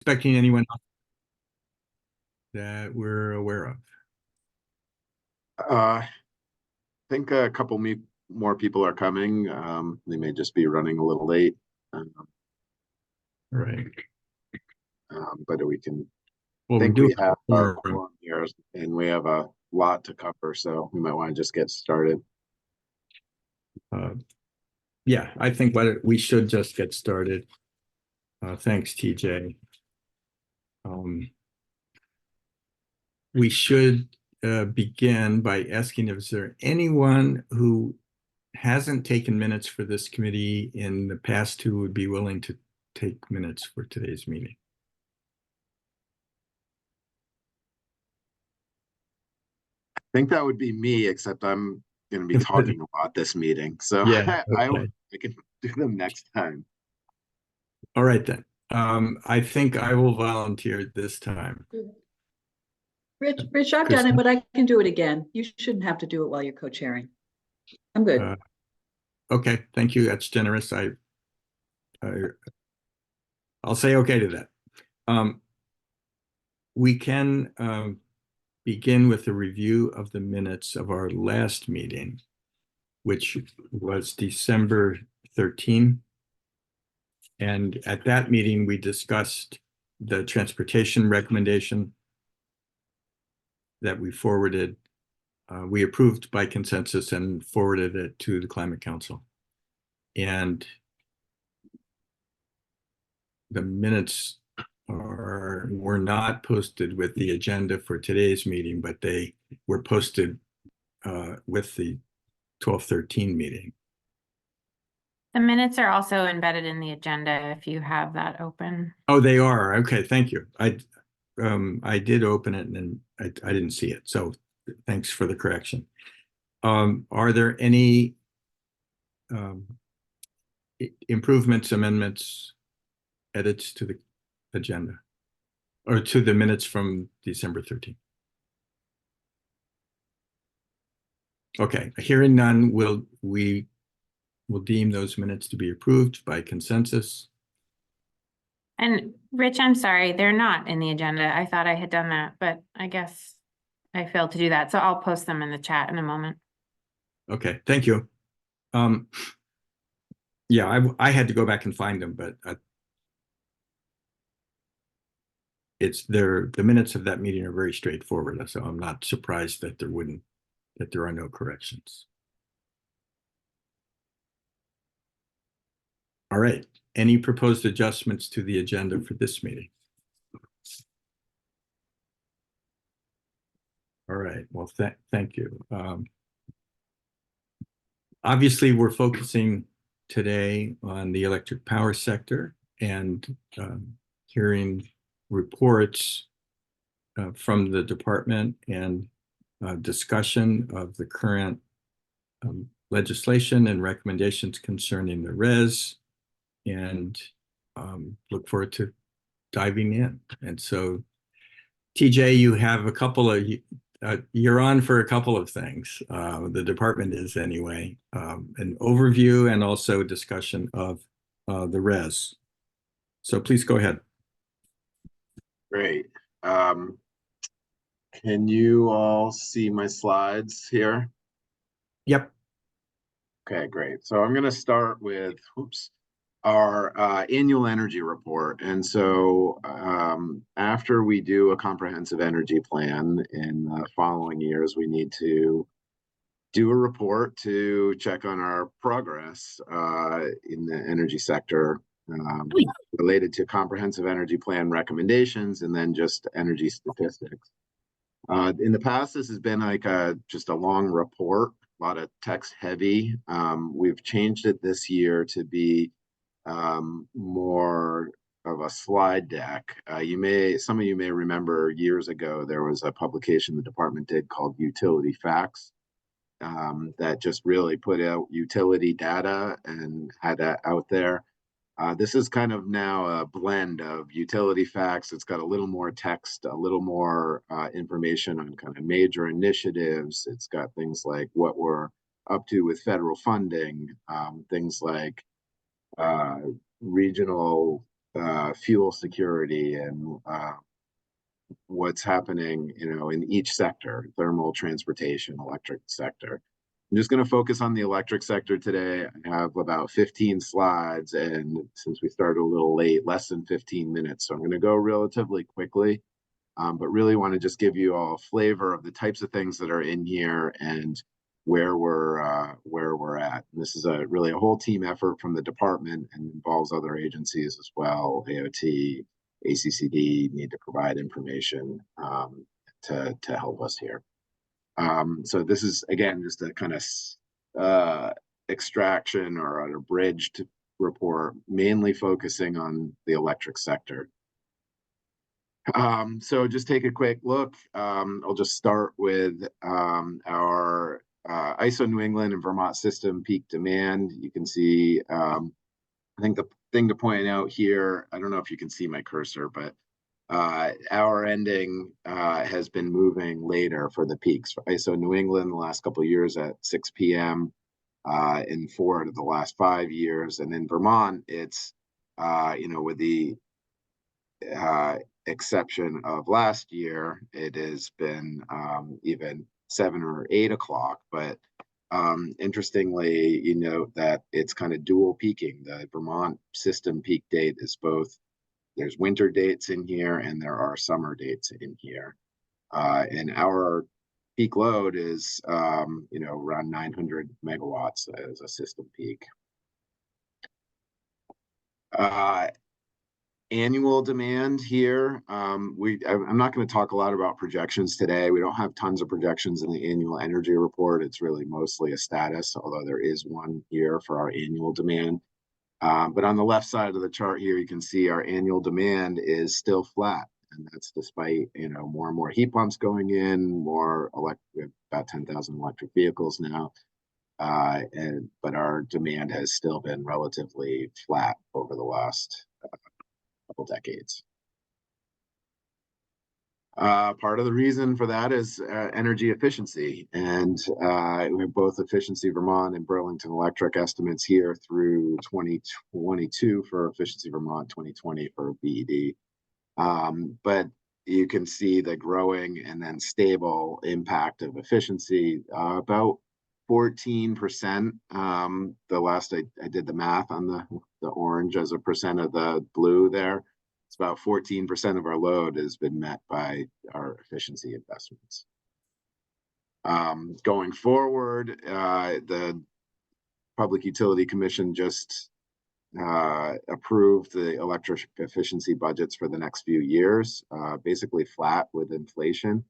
expecting anyone that we're aware of? I think a couple more people are coming. They may just be running a little late, Right. but we can. Well, we Think do we have have a our quorum. quorum here, and we have a lot to cover, so we might want to just get started. Yeah, I think we should just get started. Thanks, TJ. We should begin by asking if there anyone who hasn't taken minutes for this committee in the past who would be willing to take minutes for today's meeting. I think that would be me, except I'm going to be talking about this meeting, so Yeah, I okay. can do them next time. All right then. I think I will volunteer this time. Rich, I've done it, but I can do it again. You shouldn't have to do it while you're co-chairing. I'm good. Okay, thank you. That's generous. I'll say okay to that. We can begin with a review of the minutes of our last meeting, which was December 13. And at that meeting, we discussed the transportation recommendation that we forwarded. We approved by consensus and forwarded it to the Climate Council. And the minutes were not posted with the agenda for today's meeting, but they were posted with the 12/13 meeting. The minutes are also embedded in the agenda if you have that open. Oh, they are. Okay, thank you. I did open it and then I didn't see it. So thanks for the correction. Are there any improvements, amendments, edits to the agenda or to the minutes from December 13th? Okay, hearing none, we will deem those minutes to be approved by consensus. And Rich, I'm sorry, they're not in the agenda. I thought I had done that, but I guess I failed to do that. So I'll post them in the chat in a moment. Okay, thank you. Yeah, I had to go back and find them, but the minutes of that meeting are very straightforward, so I'm not surprised that there are no corrections. All right, any proposed adjustments to the agenda for this meeting? All right, well, thank you. Obviously, we're focusing today on the electric power sector and hearing reports from the department and discussion of the current legislation and recommendations concerning the RES, and look forward to diving in. And so, TJ, you have a couple of you're on for a couple of things. The department is anyway, an overview and also discussion of the RES. So please go ahead. Great. Can you all see my slides here? Yep. Okay, great. So I'm going to start with, our annual energy report. And so after we do a comprehensive energy plan in the following years, we need to do a report to check on our progress in the energy sector related to comprehensive energy plan recommendations and then just energy statistics. In the past, this has been like just a long report, a lot of text heavy. We've changed it this year to be more of a slide deck. Some of you may remember years ago, there was a publication the department did called Utility Facts that just really put out utility data and had that out there. This is kind of now a blend of utility facts. It's got a little more text, a little more information on kind of major initiatives. It's got things like what we're up to with federal funding, things like regional fuel security and what's happening, in each sector, thermal, transportation, electric sector. I'm just going to focus on the electric sector today. I have about 15 slides, and since we started a little late, less than 15 minutes. So I'm going to go relatively quickly, but really want to just give you all a flavor of the types of things that are in here and where we're at. And this is really a whole team effort from the department and involves other agencies as well. AOT, ACCD need to provide information to help us here. So this is, again, just a kind of extraction or an abridged report, mainly focusing on the electric sector. So just take a quick look. I'll just start with our ISO New England and Vermont system peak demand. You can see, I think the thing to point out here, I don't know if you can see my cursor, but our ending has been moving later for the peaks. For ISO New England, the last couple of years at 6 p.m. In 4 out of the last 5 years. And in Vermont, it's, with the exception of last year, it has been even 7 or 8 o'clock. But interestingly, you note that it's kind of dual peaking. The Vermont system peak date is both, there's winter dates in here and there are summer dates in here. And our peak load is, around 900 megawatts as a system peak. Annual demand here. I'm not going to talk a lot about projections today. We don't have tons of projections in the annual energy report. It's really mostly a status, although there is one here for our annual demand. But on the left side of the chart here, you can see our annual demand is still flat. And that's despite, more and more heat pumps going in, more electric, about 10,000 electric vehicles now. But our demand has still been relatively flat over the last couple decades. Part of the reason for that is energy efficiency, and we have both Efficiency Vermont and Burlington Electric estimates here through 2022 for Efficiency Vermont, 2020 for BED. But you can see the growing and then stable impact of efficiency, about 14%. The last I did the math on the orange as a percent of the blue there. It's about 14% of our load has been met by our efficiency investments. Going forward, the Public Utility Commission just approved the electric efficiency budgets for the next few years, basically flat with inflation.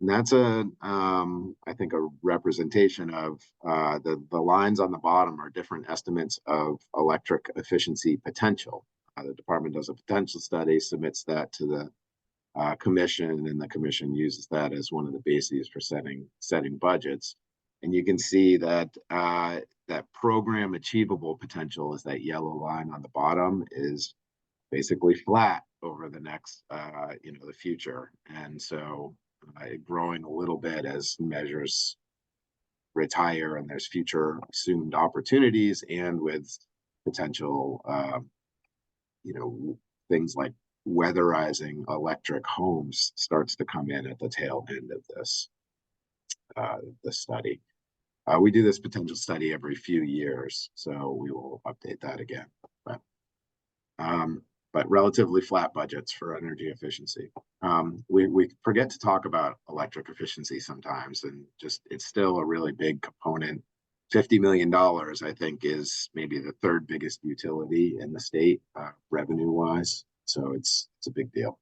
And that's I think a representation of the lines on the bottom are different estimates of electric efficiency potential. The department does a potential study, submits that to the commission, and the commission uses that as one of the bases for setting budgets. And you can see that that program achievable potential is that yellow line on the bottom is basically flat over the next, the future. And so growing a little bit as measures retire and there's future assumed opportunities, and with potential, things like weatherizing electric homes starts to come in at the tail end of this study. We do this potential study every few years, so we will update that again. But relatively flat budgets for energy efficiency. We forget to talk about electric efficiency sometimes, and just it's still a really big component. $50 million, I think, is maybe the third biggest utility in the state, revenue-wise. So it's a big deal.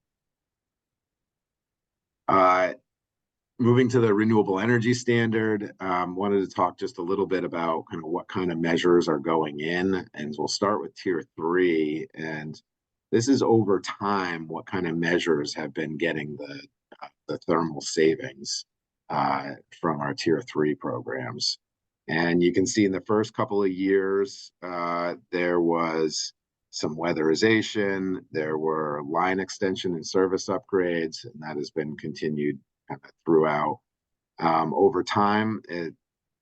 Moving to the renewable energy standard, wanted to talk just a little bit about kind of what kind of measures are going in, and we'll start with Tier 3. And this is over time what kind of measures have been getting the thermal savings from our Tier 3 programs. And you can see in the first couple of years, there was some weatherization, there were line extension and service upgrades, and that has been continued throughout. Over time,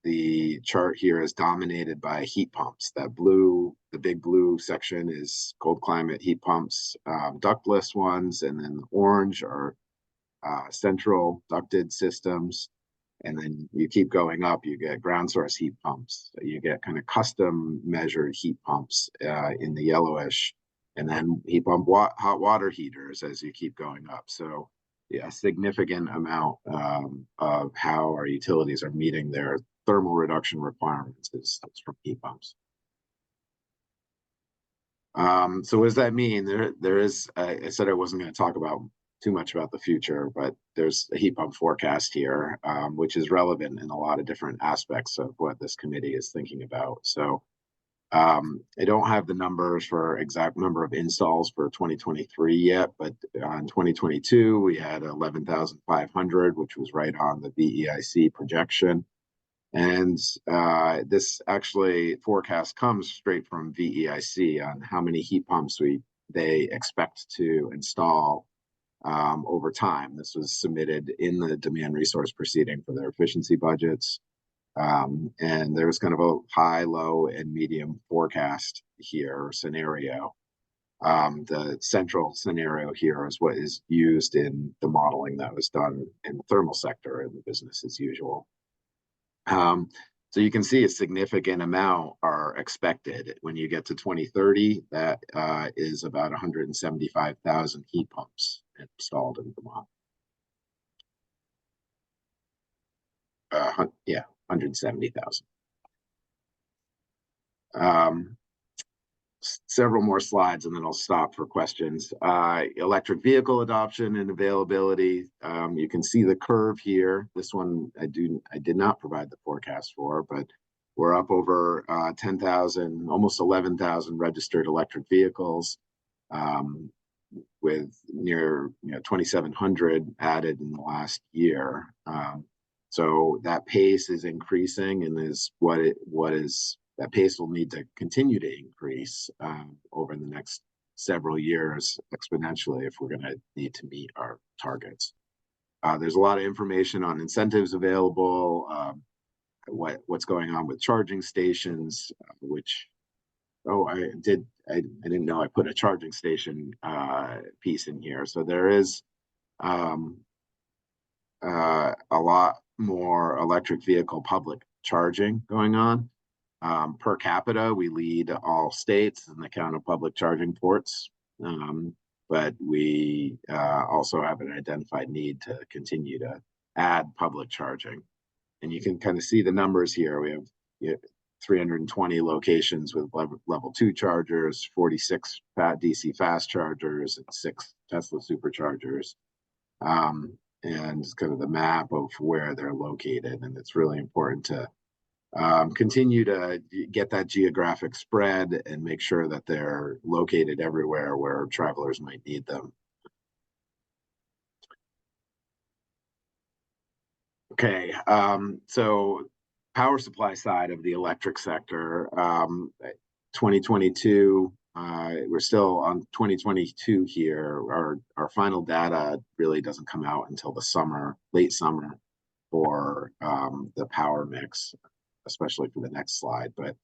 the chart here is dominated by heat pumps. That blue, the big blue section is cold climate heat pumps, ductless ones, and then the orange are central ducted systems. And then you keep going up, you get ground source heat pumps. You get kind of custom measured heat pumps in the yellowish, and then heat pump hot water heaters as you keep going up. So yeah, a significant amount of how our utilities are meeting their thermal reduction requirements is from heat pumps. So what does that mean? There is, I said I wasn't going to talk about too much about the future, but there's a heat pump forecast here, which is relevant in a lot of different aspects of what this committee is thinking about. So I don't have the numbers for exact number of installs for 2023 yet, but in 2022, we had 11,500, which was right on the VEIC projection. And this actually forecast comes straight from VEIC on how many heat pumps they expect to install over time. This was submitted in the demand resource proceeding for their efficiency budgets. And there's kind of a high, low, and medium forecast here, or scenario. The central scenario here is what is used in the modeling that was done in the thermal sector in the business as usual. So you can see a significant amount are expected when you get to 2030. That is about 175,000 heat pumps installed in Vermont. Yeah, 170,000. Several more slides and then I'll stop for questions. Electric vehicle adoption and availability. You can see the curve here. This one I did not provide the forecast for, but we're up over 10,000, almost 11,000 registered electric vehicles, with near 2,700 added in the last year. So that pace is increasing, and that pace will need to continue to increase over the next several years exponentially if we're going to need to meet our targets. There's a lot of information on incentives available, what's going on with charging stations, which, I didn't know I put a charging station piece in here. So there is a lot more electric vehicle public charging going on. Per capita, we lead all states in the count of public charging ports, but we also have an identified need to continue to add public charging. And you can kind of see the numbers here. We have 320 locations with level 2 chargers, 46 DC fast chargers, and 6 Tesla superchargers. And kind of the map of where they're located. And it's really important to continue to get that geographic spread and make sure that they're located everywhere where travelers might need them. Okay, so power supply side of the electric sector, 2022, we're still on 2022 here. Our final data really doesn't come out until the summer, late summer, for the power mix, especially for the next slide. But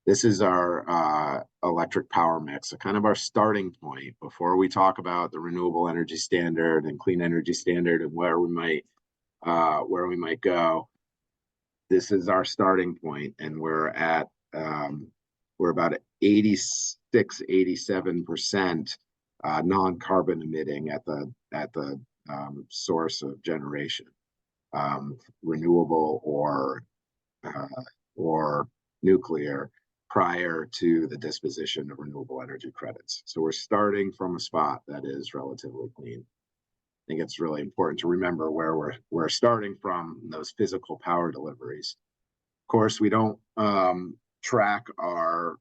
this is our electric power mix, so kind of our starting point before we talk about the renewable energy standard and clean energy standard and where we might go. This is our starting point, and we're at we're about 86-87% non-carbon emitting at the source of generation, renewable or nuclear, prior to the disposition of renewable energy credits. So we're starting from a spot that is relatively clean. I think it's really important to remember where we're starting from, those physical power deliveries. Of course, we don't track our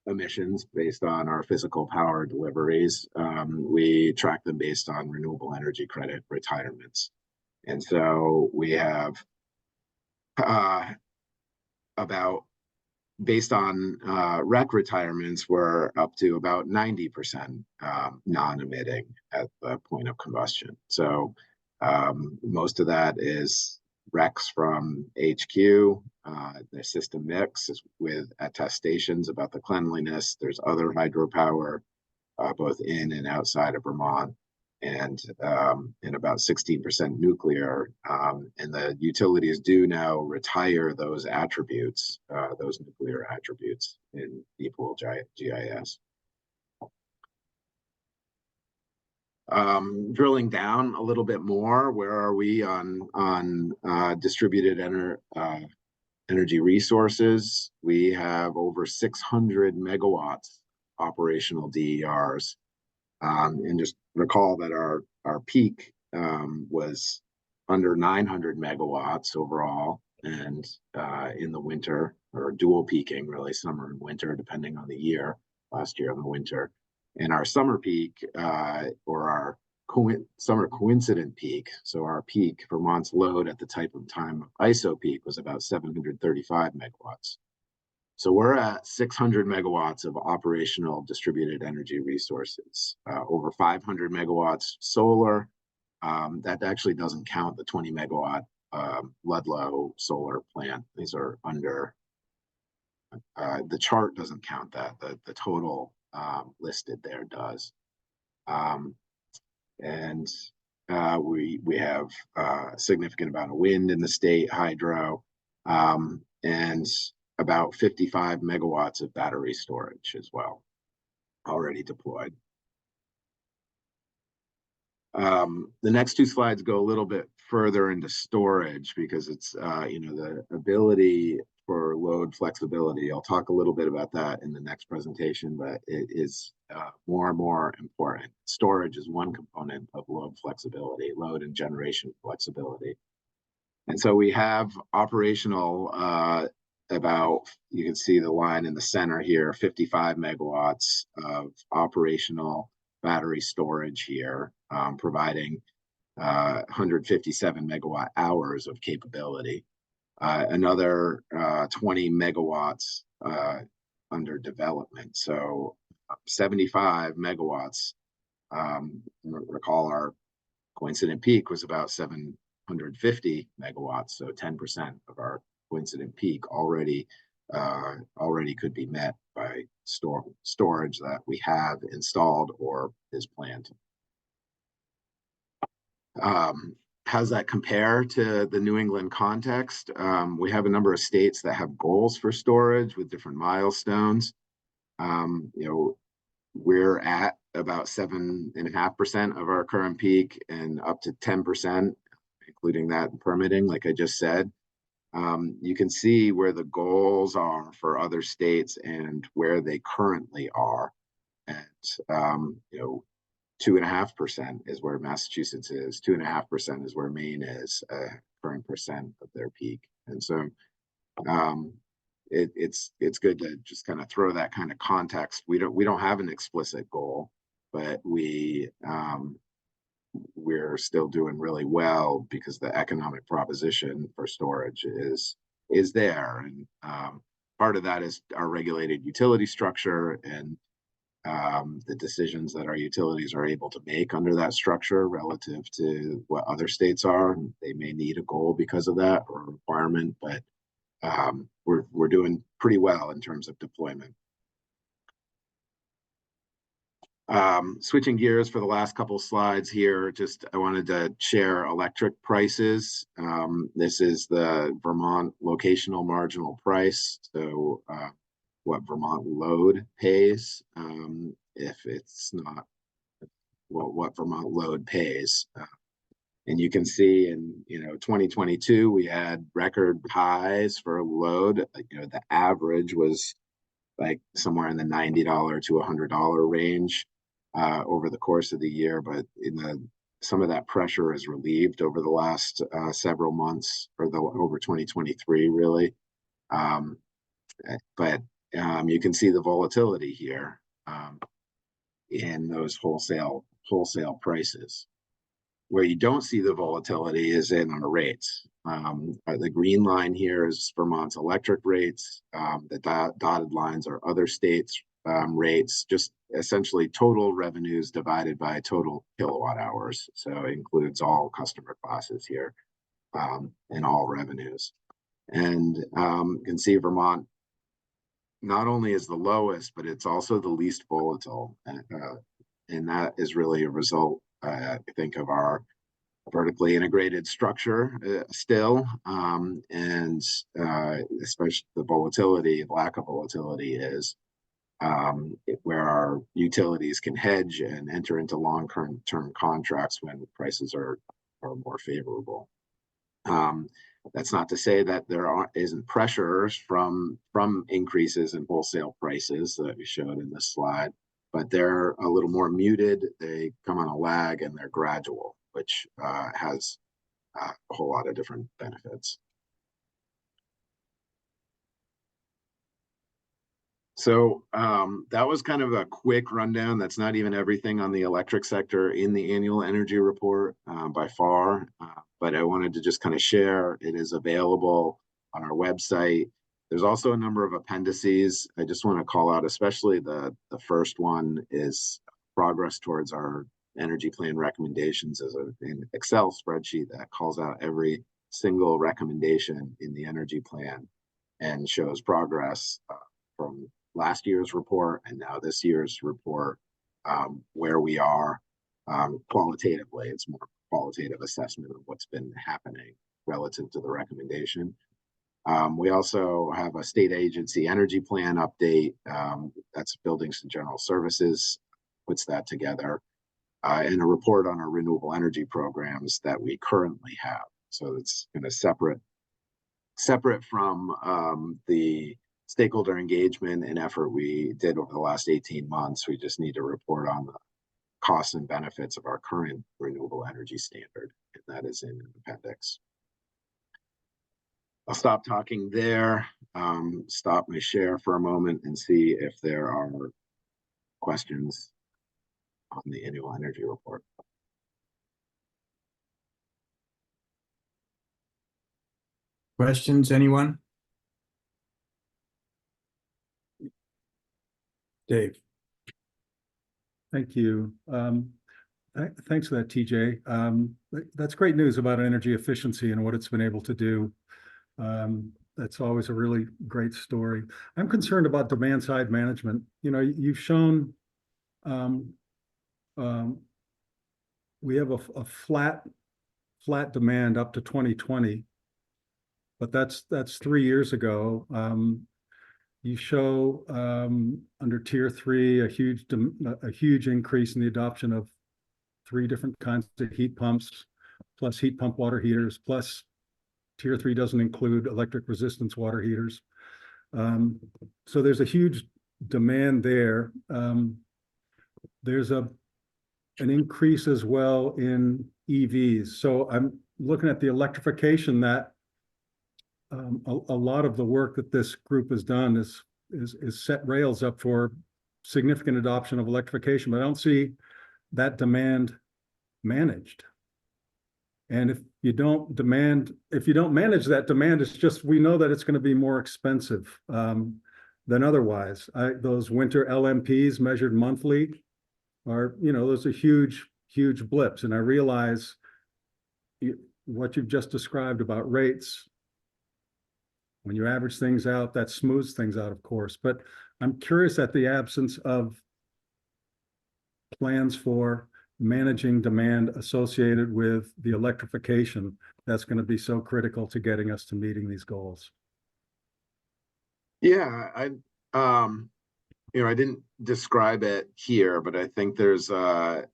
emissions based on our physical power deliveries. We track them based on renewable energy credit retirements. And so we have about, based on REC retirements, we're up to about 90% non-emitting at the point of combustion. So most of that is recs from HQ. The system mix is with attestations about the cleanliness. There's other hydropower, both in and outside of Vermont, and about 16% nuclear. And the utilities do now retire those attributes, those nuclear attributes in ePool GIS. Drilling down a little bit more, where are we on distributed energy resources? We have over 600 megawatts operational DERs. And just recall that our peak was under 900 megawatts overall, and in the winter, or dual peaking, really, summer and winter, depending on the year. Last year in the winter, and our summer peak, or our summer coincident peak, so our peak, Vermont's load at the type of time of ISO peak, was about 735 megawatts. So we're at 600 megawatts of operational distributed energy resources, over 500 megawatts solar. That actually doesn't count the 20 megawatt Ludlow solar plant. These are under, the chart doesn't count that, the total listed there does. And we have a significant amount of wind in the state, hydro, and about 55 megawatts of battery storage as well, already deployed. The next two slides go a little bit further into storage, because it's the ability for load flexibility. I'll talk a little bit about that in the next presentation, but it is more and more important. Storage is one component of load flexibility, load and generation flexibility. And so we have operational, you can see the line in the center here, 55 megawatts of operational battery storage here, providing 157 megawatt hours of capability. Another 20 megawatts under development. So 75 megawatts. Recall our coincident peak was about 750 megawatts. So 10% of our coincident peak already could be met by storage that we have installed or is planned. How does that compare to the New England context? We have a number of states that have goals for storage with different milestones. We're at about 7.5% of our current peak, and up to 10%, including that in permitting, like I just said. You can see where the goals are for other states and where they currently are. And 2.5% is where Massachusetts is. 2.5% is where Maine is, current percent of their peak. And so it's good to just kind of throw that kind of context. We don't have an explicit goal, but we're still doing really well because the economic proposition for storage is there. And part of that is our regulated utility structure and the decisions that our utilities are able to make under that structure relative to what other states are. They may need a goal because of that, or a requirement, but we're doing pretty well in terms of deployment. Switching gears for the last couple slides here, I wanted to share electric prices. This is the Vermont locational marginal price. So what Vermont load pays, if it's not what Vermont load pays. And you can see in 2022 we had record highs for load. The average was like somewhere in the $90 to $100 range over the course of the year, but some of that pressure is relieved over the last several months, or over 2023 really. But you can see the volatility here in those wholesale prices. Where you don't see the volatility is in our rates. The green line here is Vermont's electric rates. The dotted lines are other states' rates, just essentially total revenues divided by total kilowatt hours. So it includes all customer classes here. in all revenues. And you can see Vermont not only is the lowest, but it's also the least volatile. And that is really a result, I think, of our vertically integrated structure still, and especially the volatility, lack of volatility is where our utilities can hedge and enter into long-term contracts when prices are more favorable. That's not to say that there isn't pressures from increases in wholesale prices that we showed in this slide, but they're a little more muted. They come on a lag and they're gradual, which has a whole lot of different benefits. So that was kind of a quick rundown. That's not even everything on the electric sector in the annual energy report by far, but I wanted to just kind of share. It is available on our website. There's also a number of appendices. I just want to call out, especially the first one is progress towards our energy plan recommendations as an Excel spreadsheet that calls out every single recommendation in the energy plan and shows progress from last year's report and now this year's report, where we are qualitatively. It's more qualitative assessment of what's been happening relative to the recommendation. We also have a state agency energy plan update. That's Buildings and General Services puts that together, and a report on our renewable energy programs that we currently have. So it's kind of separate from the stakeholder engagement and effort we did over the last 18 months. We just need to report on the costs and benefits of our current renewable energy standard, and that is in an appendix. I'll stop talking there, stop my share for a moment and see if there are questions on the annual energy report. Questions, anyone? Dave. Thank you. Thanks for that, TJ. That's great news about energy efficiency and what it's been able to do. That's always a really great story. I'm concerned about demand side management. You know, you've shown we have a flat demand up to 2020, but that's 3 years ago. You show under tier 3 a huge increase in the adoption of 3 different kinds of heat pumps, plus heat pump water heaters, plus tier 3 doesn't include electric resistance water heaters. So there's a huge demand there. There's an increase as well in EVs. So I'm looking at the electrification that a lot of the work that this group has done is set rails up for significant adoption of electrification, but I don't see that demand managed. And if you don't manage that demand, it's just, we know that it's going to be more expensive than otherwise. Those winter LMPs measured monthly are, you know, those are huge blips. And I realize what you've just described about rates. When you average things out, that smooths things out, of course. But I'm curious at the absence of plans for managing demand associated with the electrification that's going to be so critical to getting us to meeting these goals. Yeah, you know, I didn't describe it here, but I think there's I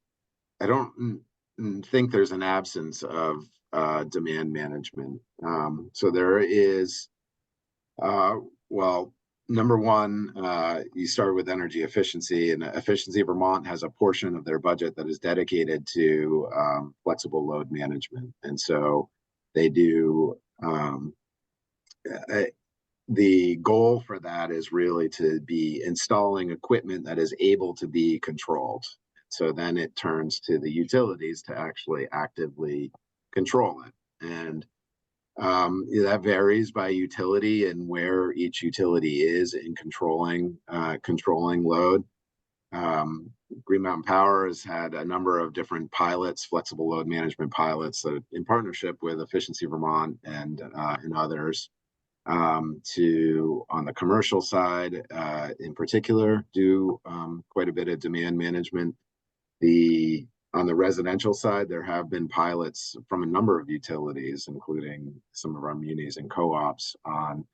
don't think there's an absence of demand management. So there is, well, number one, you start with energy efficiency, and Efficiency Vermont has a portion of their budget that is dedicated to flexible load management. And so they do, the goal for that is really to be installing equipment that is able to be controlled. So then it turns to the utilities to actually actively control it. And that varies by utility and where each utility is in controlling load. Green Mountain Power has had a number of different pilots, flexible load management pilots, in partnership with Efficiency Vermont and others, to, on the commercial side, in particular, do quite a bit of demand management. On the residential side, there have been pilots from a number of utilities, including some of our munis and co-ops, on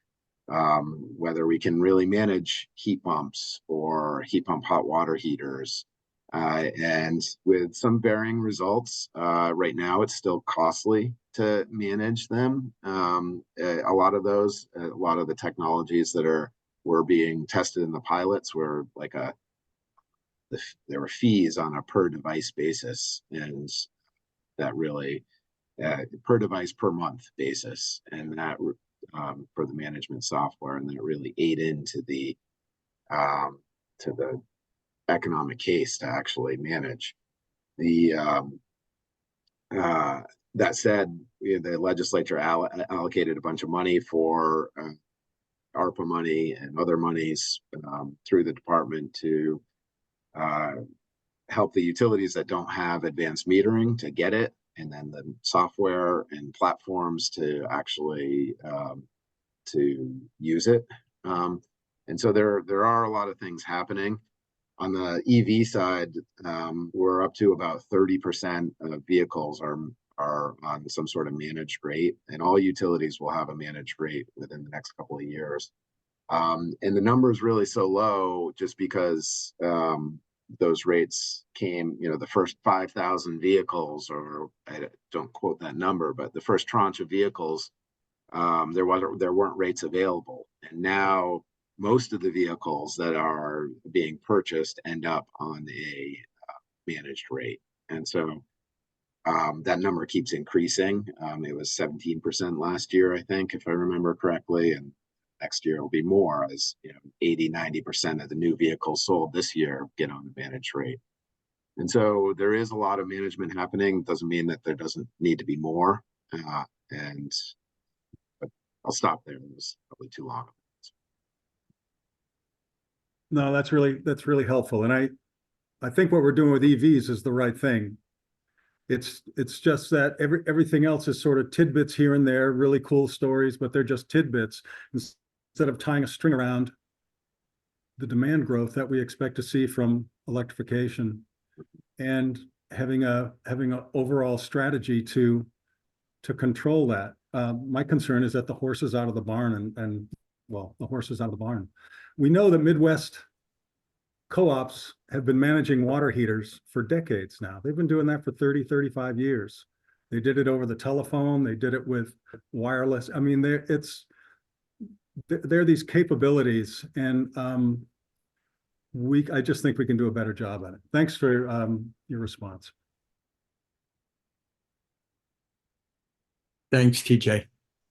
whether we can really manage heat pumps or heat pump hot water heaters. And with some varying results, right now it's still costly to manage them. A lot of the technologies that were being tested in the pilots were like there were fees on a per device basis, and that really per device per month basis, and that for the management software, and that really ate into the economic case to actually manage. That said, the legislature allocated a bunch of money for ARPA money and other monies through the department to help the utilities that don't have advanced metering to get it, and then the software and platforms to actually to use it. And so there are a lot of things happening. On the EV side, we're up to about 30% of vehicles are on some sort of managed rate, and all utilities will have a managed rate within the next couple of years. And the number is really so low just because those rates came, the first 5,000 vehicles, or I don't quote that number, but the first tranche of vehicles, there weren't rates available. And now most of the vehicles that are being purchased end up on a managed rate. And so that number keeps increasing. It was 17% last year, I think, if I remember correctly. And next year will be more, as 80-90% of the new vehicles sold this year get on the managed rate. And so there is a lot of management happening. Doesn't mean that there doesn't need to be more. But I'll stop there. It was probably too long. No, that's really helpful. And I think what we're doing with EVs is the right thing. It's just that everything else is sort of tidbits here and there, really cool stories, but they're just tidbits instead of tying a string around the demand growth that we expect to see from electrification, and having a overall strategy to control that. My concern is that the horse is out of the barn, and the horse is out of the barn. We know that Midwest co-ops have been managing water heaters for decades now. They've been doing that for 30, 35 years. They did it over the telephone. They did it with wireless. I mean, there are these capabilities, and I just think we can do a better job at it. Thanks for your response. Thanks, TJ.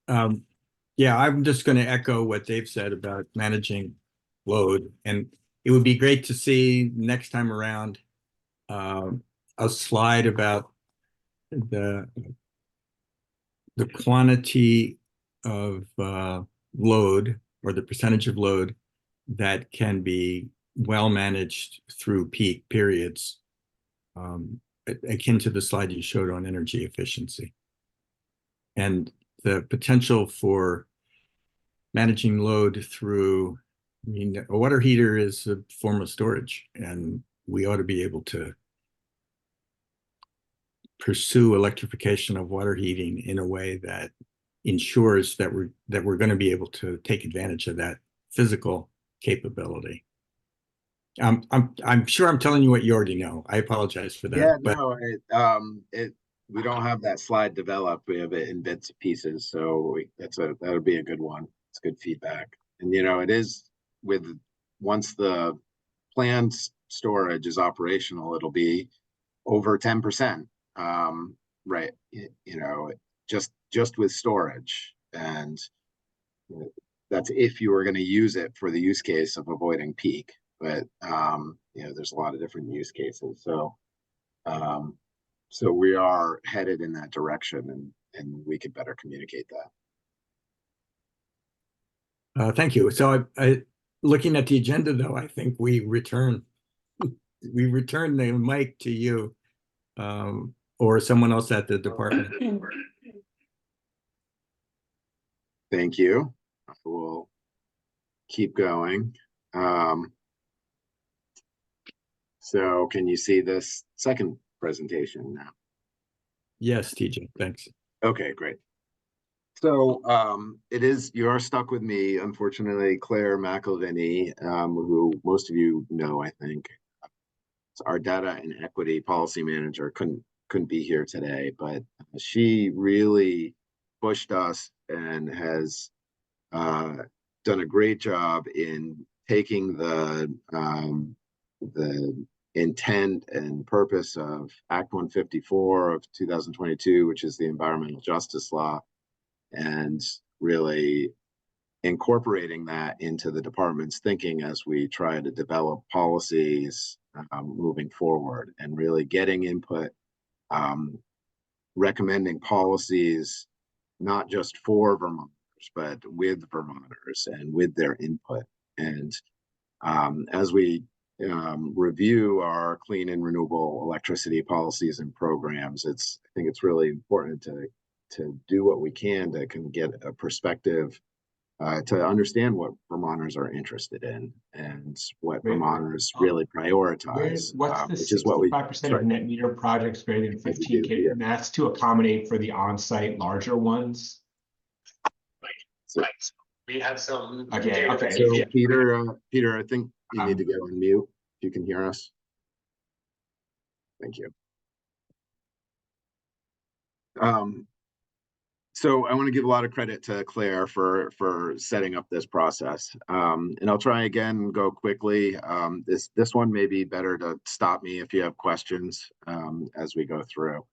Yeah, I'm just going to echo what Dave said about managing load, and it would be great to see next time around a slide about the quantity of load, or the percentage of load that can be well managed through peak periods, akin to the slide you showed on energy efficiency. And the potential for managing load through, a water heater is a form of storage, and we ought to be able to pursue electrification of water heating in a way that ensures that we're going to be able to take advantage of that physical capability. I'm sure I'm telling you what you already know. I apologize for that. Yeah, no, we don't have that slide developed. We have it in bits and pieces, so that'll be a good one. It's good feedback. And it is once the planned storage is operational, it'll be over 10%. Right, just with storage, and that's if you were going to use it for the use case of avoiding peak. But there's a lot of different use cases. So we are headed in that direction, and we could better communicate that. Thank you. So looking at the agenda, though, I think we return we return the mic to you, or someone else at the department. Thank you. I will keep going. So can you see this second presentation now? Yes, TJ, thanks. Okay, great. So you are stuck with me, unfortunately, Claire McElveny, who most of you know, I think. Our data and equity policy manager couldn't be here today, but she really pushed us and has done a great job in taking the intent and purpose of Act 154 of 2022, which is the environmental justice law, and really incorporating that into the department's thinking as we try to develop policies moving forward, and really getting input, recommending policies not just for Vermonters, but with Vermonters and with their input. And as we review our clean and renewable electricity policies and programs, I think it's really important to do what we can to get a perspective to understand what Vermonters are interested in and what Vermonters really prioritize. What's the which is what we 65% of net meter projects greater than 15 kW? And that's to accommodate for the on-site larger ones. So, We have some. Okay. so Peter, I think you need to go on mute if you can hear us. Thank you. So I want to give a lot of credit to Claire for setting up this process. And I'll try again and go quickly. This one may be better to stop me if you have questions as we go through.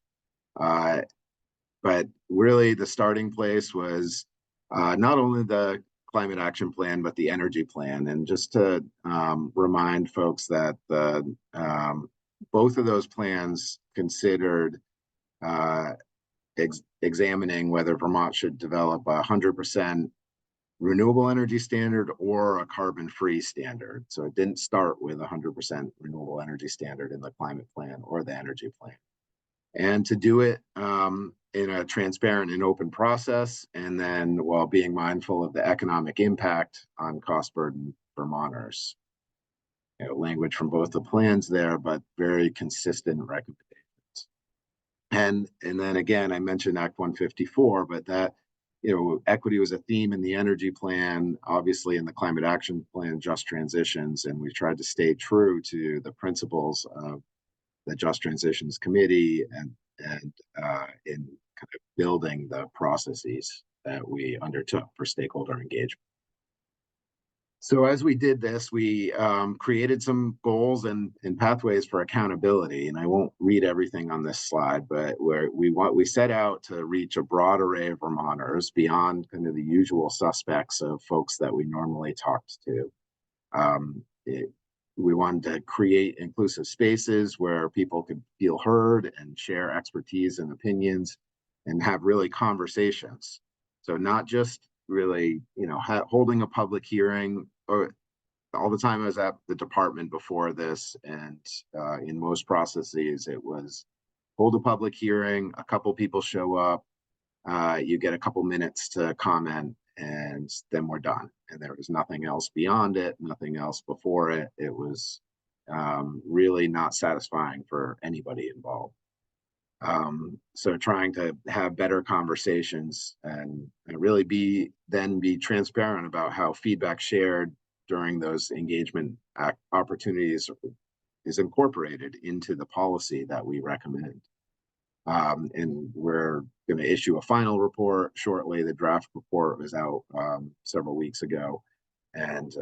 But really the starting place was not only the climate action plan, but the energy plan. And just to remind folks that both of those plans considered examining whether Vermont should develop a 100% renewable energy standard or a carbon-free standard. So it didn't start with a 100% renewable energy standard in the climate plan or the energy plan. And to do it in a transparent and open process, and then while being mindful of the economic impact on cost burden Vermonters. Language from both the plans there, but very consistent recommendations. And then again, I mentioned Act 154, but that, equity was a theme in the energy plan, obviously in the climate action plan, just transitions, and we tried to stay true to the principles of the Just Transitions Committee and in kind of building the processes that we undertook for stakeholder engagement. So as we did this, we created some goals and pathways for accountability. And I won't read everything on this slide, but we set out to reach a broad array of Vermonters beyond kind of the usual suspects of folks that we normally talked to. We wanted to create inclusive spaces where people could feel heard and share expertise and opinions and have really conversations. So not just really, holding a public hearing. Or all the time I was at the department before this, and in most processes it was hold a public hearing, a couple people show up, you get a couple minutes to comment, and then we're done. And there was nothing else beyond it, nothing else before it. It was really not satisfying for anybody involved. So trying to have better conversations and really be transparent about how feedback shared during those engagement opportunities is incorporated into the policy that we recommend. And we're going to issue a final report shortly. The draft report was out several weeks ago. And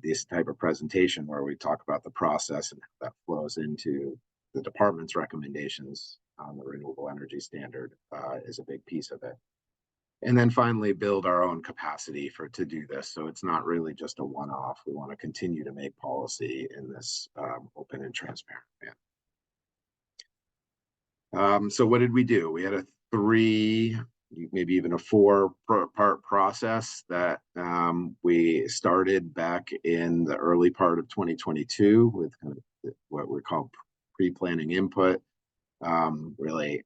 this type of presentation where we talk about the process and how that flows into the department's recommendations on the renewable energy standard is a big piece of it. And then finally, build our own capacity to do this. So it's not really just a one-off. We want to continue to make policy in this open and transparent manner. So what did we do? We had a 3, maybe even a 4-part process that we started back in the early part of 2022 with kind of what what we call pre-planning input, really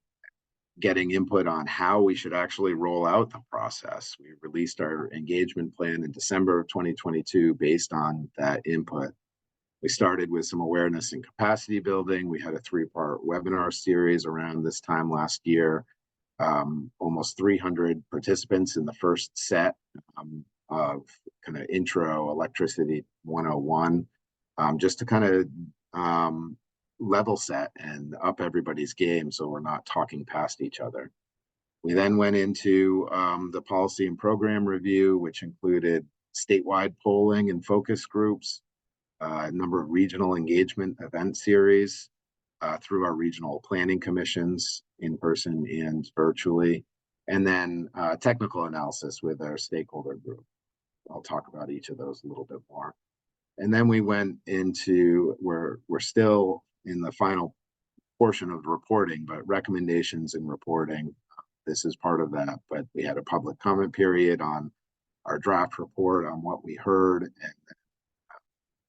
getting input on how we should actually roll out the process. We released our engagement plan in December of 2022 based on that input. We started with some awareness and capacity building. We had a 3-part webinar series around this time last year. Almost 300 participants in the first set of kind of intro electricity 101, just to kind of level set and up everybody's game so we're not talking past each other. We then went into the policy and program review, which included statewide polling and focus groups, a number of regional engagement event series through our regional planning commissions in person and virtually, and then technical analysis with our stakeholder group. I'll talk about each of those a little bit more. And then we went into, we're still in the final portion of the reporting, but recommendations and reporting, this is part of that. But we had a public comment period on our draft report on what we heard, and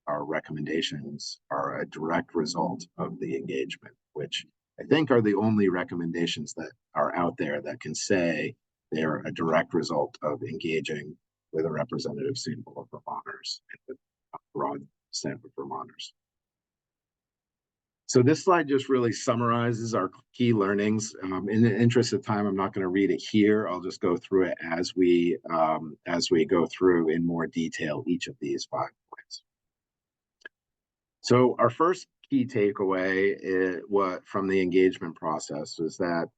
our recommendations are a direct result of the engagement, which I think are the only recommendations that are out there that can say they're a direct result of engaging with a representative sample of Vermonters and with a broad set of Vermonters. So this slide just really summarizes our key learnings. In the interest of time, I'm not going to read it here. I'll just go through it as we go through in more detail each of these 5 points. So our first key takeaway from the engagement process was that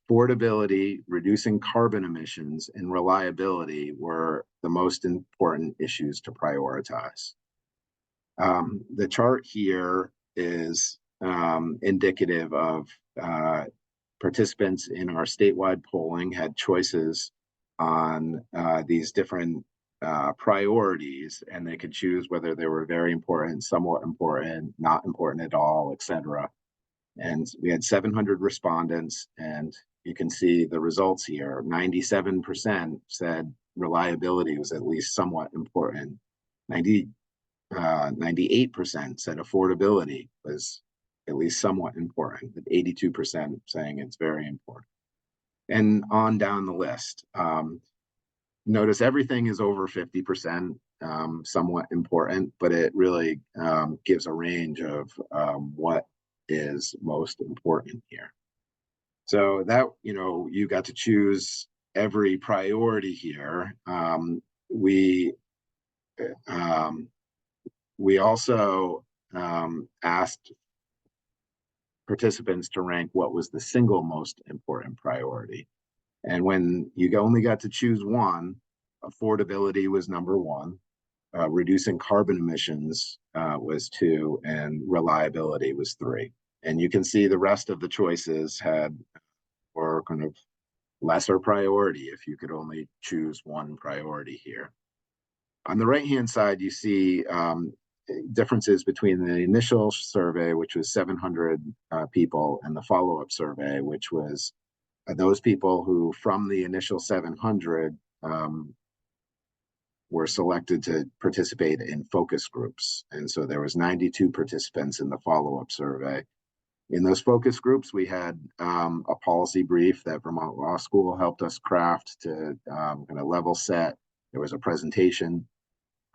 affordability, reducing carbon emissions, and reliability were the most important issues to prioritize. The chart here is indicative of participants in our statewide polling had choices on these different priorities, and they could choose whether they were very important, somewhat important, not important at all, etc. And we had 700 respondents, and you can see the results here. 97% said reliability was at least somewhat important. 98% said affordability was at least somewhat important, with 82% saying it's very important. And on down the list. Notice everything is over 50%, somewhat important, but it really gives a range of what is most important here. So that, you got to choose every priority here. We also asked participants to rank what was the single most important priority. And when you only got to choose one, affordability was number 1, reducing carbon emissions was 2, and reliability was 3. And you can see the rest of the choices were kind of lesser priority if you could only choose one priority here. On the right-hand side, you see differences between the initial survey, which was 700 people, and the follow-up survey, which was those people who, from the initial 700, were selected to participate in focus groups. And so there was 92 participants in the follow-up survey. In those focus groups, we had a policy brief that Vermont Law School helped us craft to kind of level set. There was a presentation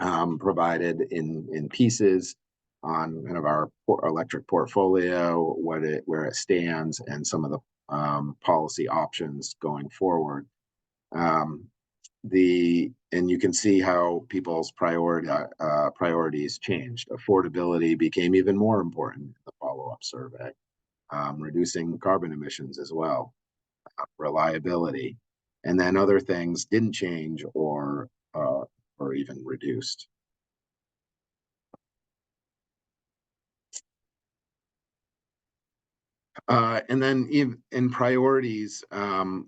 provided in pieces on kind of our electric portfolio, where it stands, and some of the policy options going forward. And you can see how people's priorities changed. Affordability became even more important in the follow-up survey, reducing carbon emissions as well, reliability, and then other things didn't change or even reduced. And then in priorities, I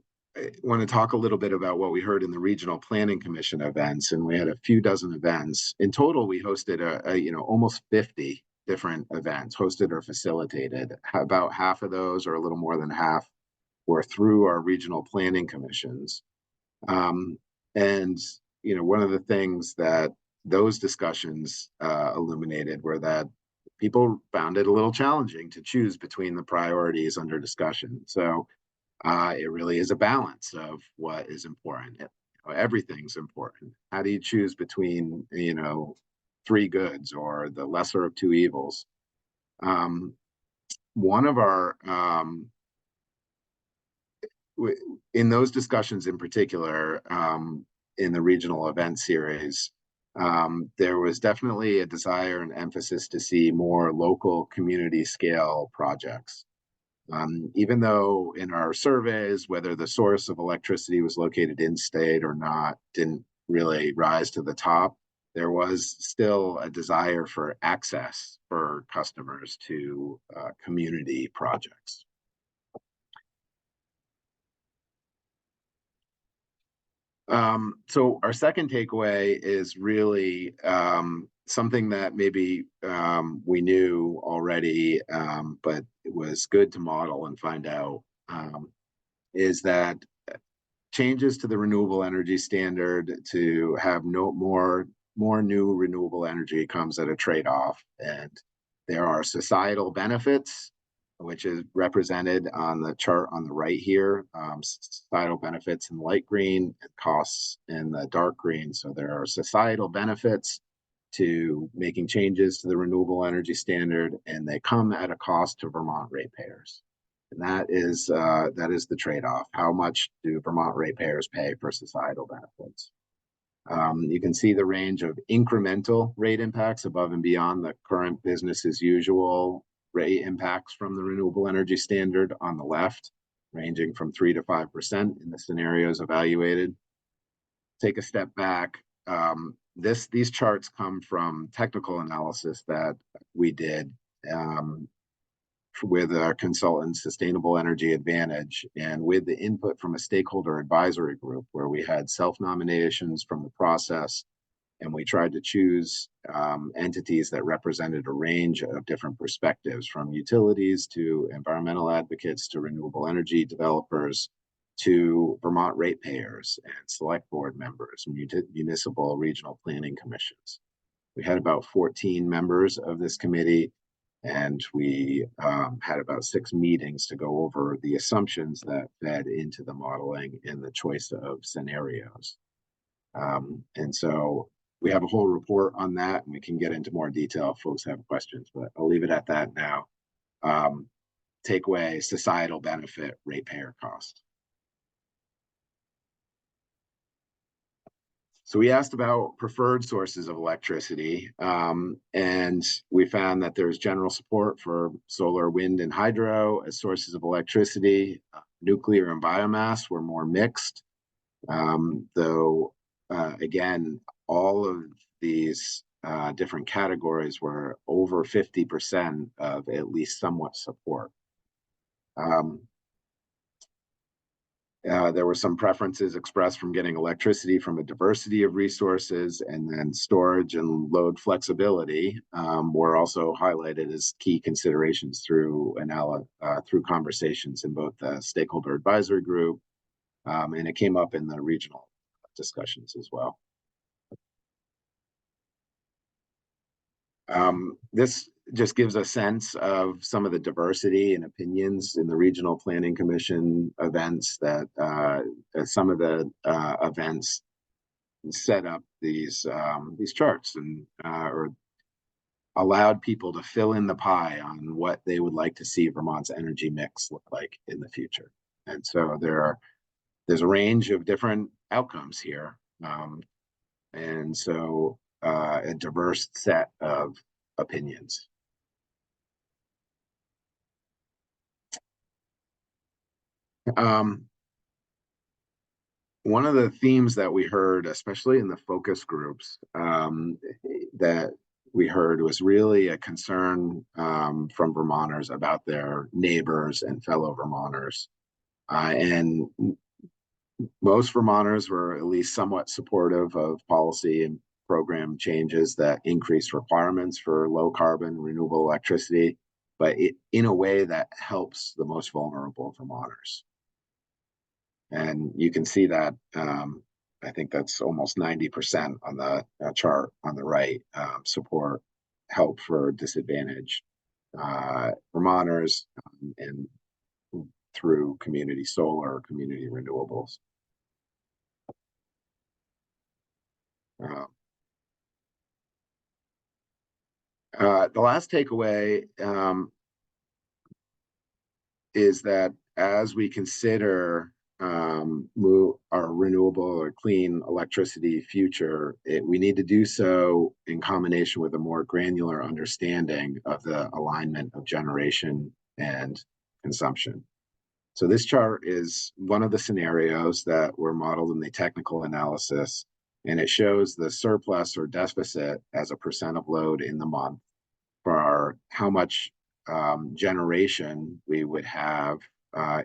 want to talk a little bit about what we heard in the Regional Planning Commission events, and we had a few dozen events. In total, we hosted almost 50 different events, hosted or facilitated. About half of those, or a little more than half, were through our regional planning commissions. And one of the things that those discussions illuminated were that people found it a little challenging to choose between the priorities under discussion. So it really is a balance of what is important. Everything's important. How do you choose between, three goods or the lesser of two evils? One of our, in those discussions in particular, in the regional event series, there was definitely a desire and emphasis to see more local community scale projects. Even though in our surveys, whether the source of electricity was located in state or not didn't really rise to the top, there was still a desire for access for customers to community projects. So our second takeaway is really something that maybe we knew already, but it was good to model and find out, is that changes to the renewable energy standard to have more new renewable energy comes at a trade-off. And there are societal benefits, which is represented on the chart on the right here, societal benefits in light green and costs in the dark green. So there are societal benefits to making changes to the renewable energy standard, and they come at a cost to Vermont ratepayers. And that is the trade-off. How much do Vermont ratepayers pay for societal benefits? You can see the range of incremental rate impacts above and beyond the current business as usual rate impacts from the renewable energy standard on the left, ranging from 3 to 5% in the scenarios evaluated. Take a step back. These charts come from technical analysis that we did with our consultant Sustainable Energy Advantage, and with the input from a stakeholder advisory group where we had self-nominations from the process, and we tried to choose entities that represented a range of different perspectives, from utilities to environmental advocates to renewable energy developers to Vermont ratepayers and select board members, municipal regional planning commissions. We had about 14 members of this committee, and we had about 6 meetings to go over the assumptions that fed into the modeling and the choice of scenarios. And so we have a whole report on that, and we can get into more detail if folks have questions, but I'll leave it at that now. Takeaway: societal benefit, ratepayer cost. So we asked about preferred sources of electricity, and we found that there's general support for solar, wind, and hydro as sources of electricity. Nuclear and biomass were more mixed, though, again, all of these different categories were over 50% of at least somewhat support. There were some preferences expressed from getting electricity from a diversity of resources, and then storage and load flexibility were also highlighted as key considerations through conversations in both the stakeholder advisory group, and it came up in the regional discussions as well. This just gives a sense of some of the diversity and opinions in the Regional Planning Commission events that some of the events set up these charts and or allowed people to fill in the pie on what they would like to see Vermont's energy mix look like in the future. And so there's a range of different outcomes here. And so a diverse set of opinions. One of the themes that we heard, especially in the focus groups, that we heard was really a concern from Vermonters about their neighbors and fellow Vermonters. And most Vermonters were at least somewhat supportive of policy and program changes that increase requirements for low carbon renewable electricity, but in a way that helps the most vulnerable Vermonters. And you can see that, I think that's almost 90% on the chart on the right, support help for disadvantaged Vermonters and through community solar, community renewables. The last takeaway is that as we consider our renewable or clean electricity future, we need to do so in combination with a more granular understanding of the alignment of generation and consumption. So this chart is one of the scenarios that were modeled in the technical analysis, and it shows the surplus or deficit as a percent of load in the month for how much generation we would have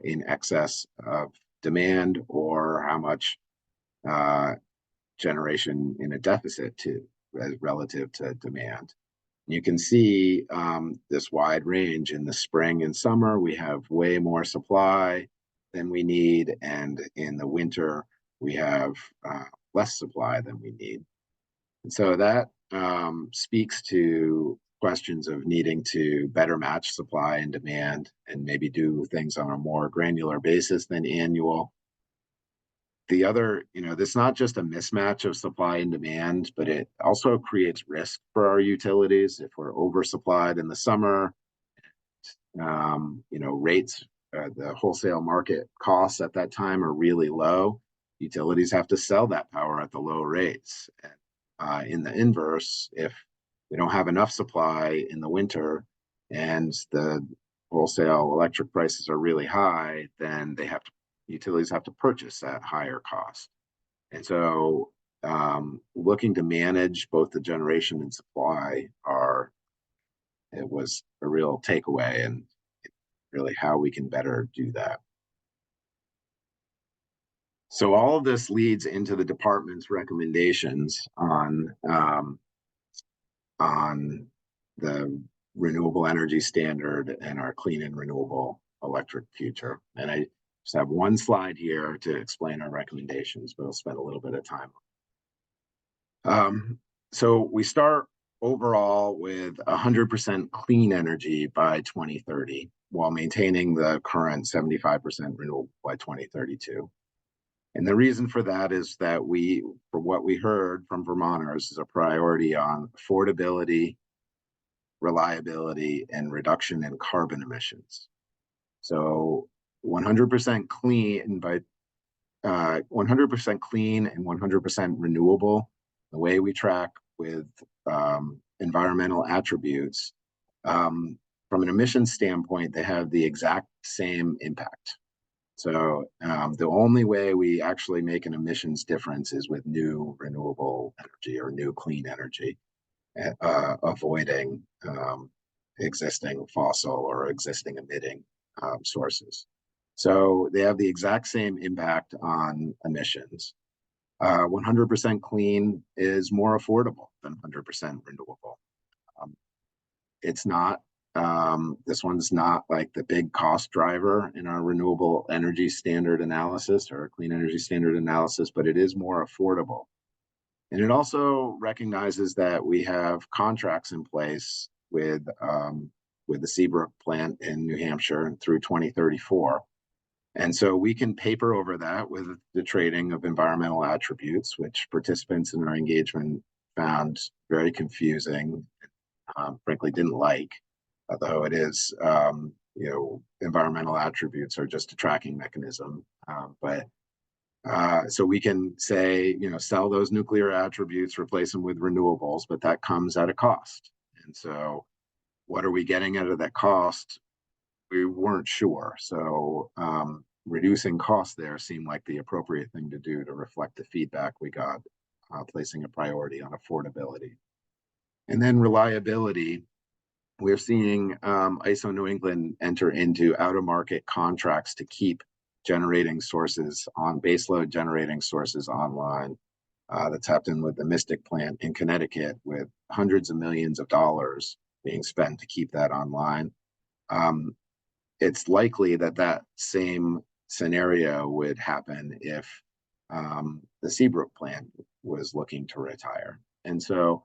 in excess of demand, or how much generation in a deficit relative to demand. You can see this wide range. In the spring and summer, we have way more supply than we need, and in the winter, we have less supply than we need. And so that speaks to questions of needing to better match supply and demand, and maybe do things on a more granular basis than annual. The other, it's not just a mismatch of supply and demand, but it also creates risk for our utilities. If we're oversupplied in the summer, rates, the wholesale market costs at that time are really low. Utilities have to sell that power at the low rates. In the inverse, if we don't have enough supply in the winter and the wholesale electric prices are really high, then utilities have to purchase at higher cost. And so looking to manage both the generation and supply it was a real takeaway, and really how we can better do that. So all of this leads into the department's recommendations on the renewable energy standard and our clean and renewable electric future. And I just have one slide here to explain our recommendations, but I'll spend a little bit of time. So we start overall with 100% clean energy by 2030, while maintaining the current 75% renewable by 2032. And the reason for that is that for what we heard from Vermonters, is a priority on affordability, reliability, and reduction in carbon emissions. So 100% clean by 100% clean and 100% renewable. The way we track with environmental attributes, from an emissions standpoint, they have the exact same impact. So the only way we actually make an emissions difference is with new renewable energy or new clean energy, avoiding existing fossil or existing emitting sources. So they have the exact same impact on emissions. 100% clean is more affordable than 100% renewable. It's not, this one's not like the big cost driver in our renewable energy standard analysis or clean energy standard analysis, but it is more affordable. And it also recognizes that we have contracts in place with the Seabrook plant in New Hampshire through 2034. And so we can paper over that with the trading of environmental attributes, which participants in our engagement found very confusing, frankly didn't like, although it is, environmental attributes are just a tracking mechanism. So we can say, sell those nuclear attributes, replace them with renewables, but that comes at a cost. And so what are we getting out of that cost? We weren't sure. So reducing costs there seemed like the appropriate thing to do to reflect the feedback we got, placing a priority on affordability. And then reliability, we're seeing ISO New England enter into out-of-market contracts to keep generating sources on baseload generating sources online. That's happened with the Mystic plant in Connecticut, with hundreds of millions of dollars being spent to keep that online. It's likely that same scenario would happen if the Seabrook plant was looking to retire. And so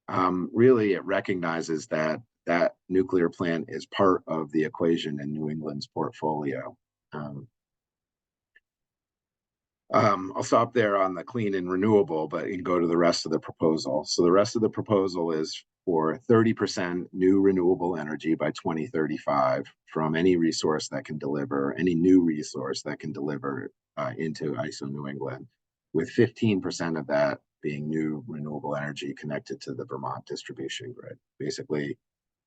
really it recognizes that that nuclear plant is part of the equation in New England's portfolio. I'll stop there on the clean and renewable, but you can go to the rest of the proposal. So the rest of the proposal is for 30% new renewable energy by 2035 from any resource that can deliver, any new resource that can deliver into ISO New England, with 15% of that being new renewable energy connected to the Vermont distribution grid, basically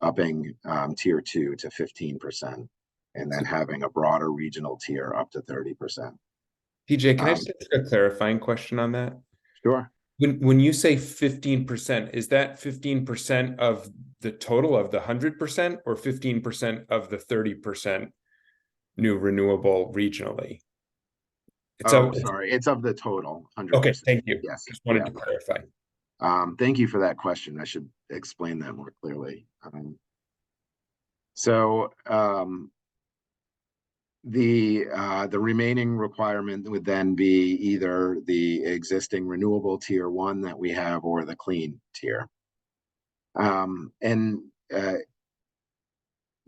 upping tier 2 to 15%, and then having a broader regional tier up to 30%. PJ, can I just ask a clarifying question on that? Sure. When you say 15%, is that 15% of the total of the 100% or 15% of the 30% new renewable regionally? Sorry, it's of the total 100%. Okay, thank you. Yes, just wanted to clarify. Thank you for that question. I should explain that more clearly. The remaining requirement would then be either the existing renewable tier 1 that we have or the clean tier.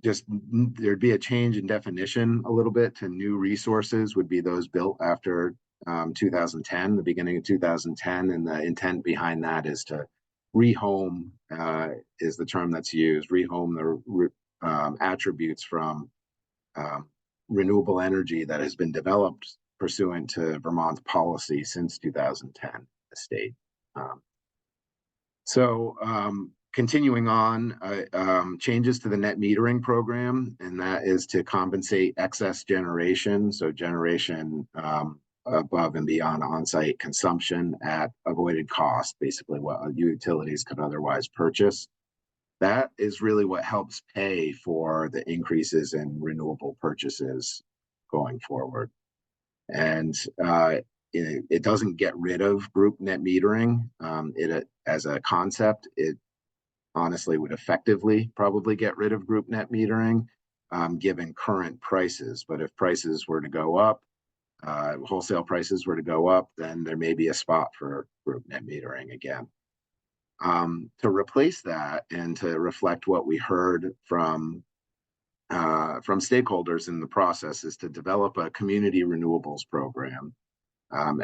Just there'd be a change in definition a little bit to new resources would be those built after 2010, the beginning of 2010, and the intent behind that is to rehome, is the term that's used, rehome the attributes from renewable energy that has been developed pursuant to Vermont's policy since 2010, the state. Continuing on, changes to the net metering program, and that is to compensate excess generation, so generation above and beyond on-site consumption at avoided cost, basically what utilities could otherwise purchase. That is really what helps pay for the increases in renewable purchases going forward. And it doesn't get rid of group net metering. As a concept, it honestly would effectively probably get rid of group net metering given current prices. But if prices were to go up, wholesale prices were to go up, then there may be a spot for group net metering again. To replace that and to reflect what we heard from stakeholders in the process is to develop a community renewables program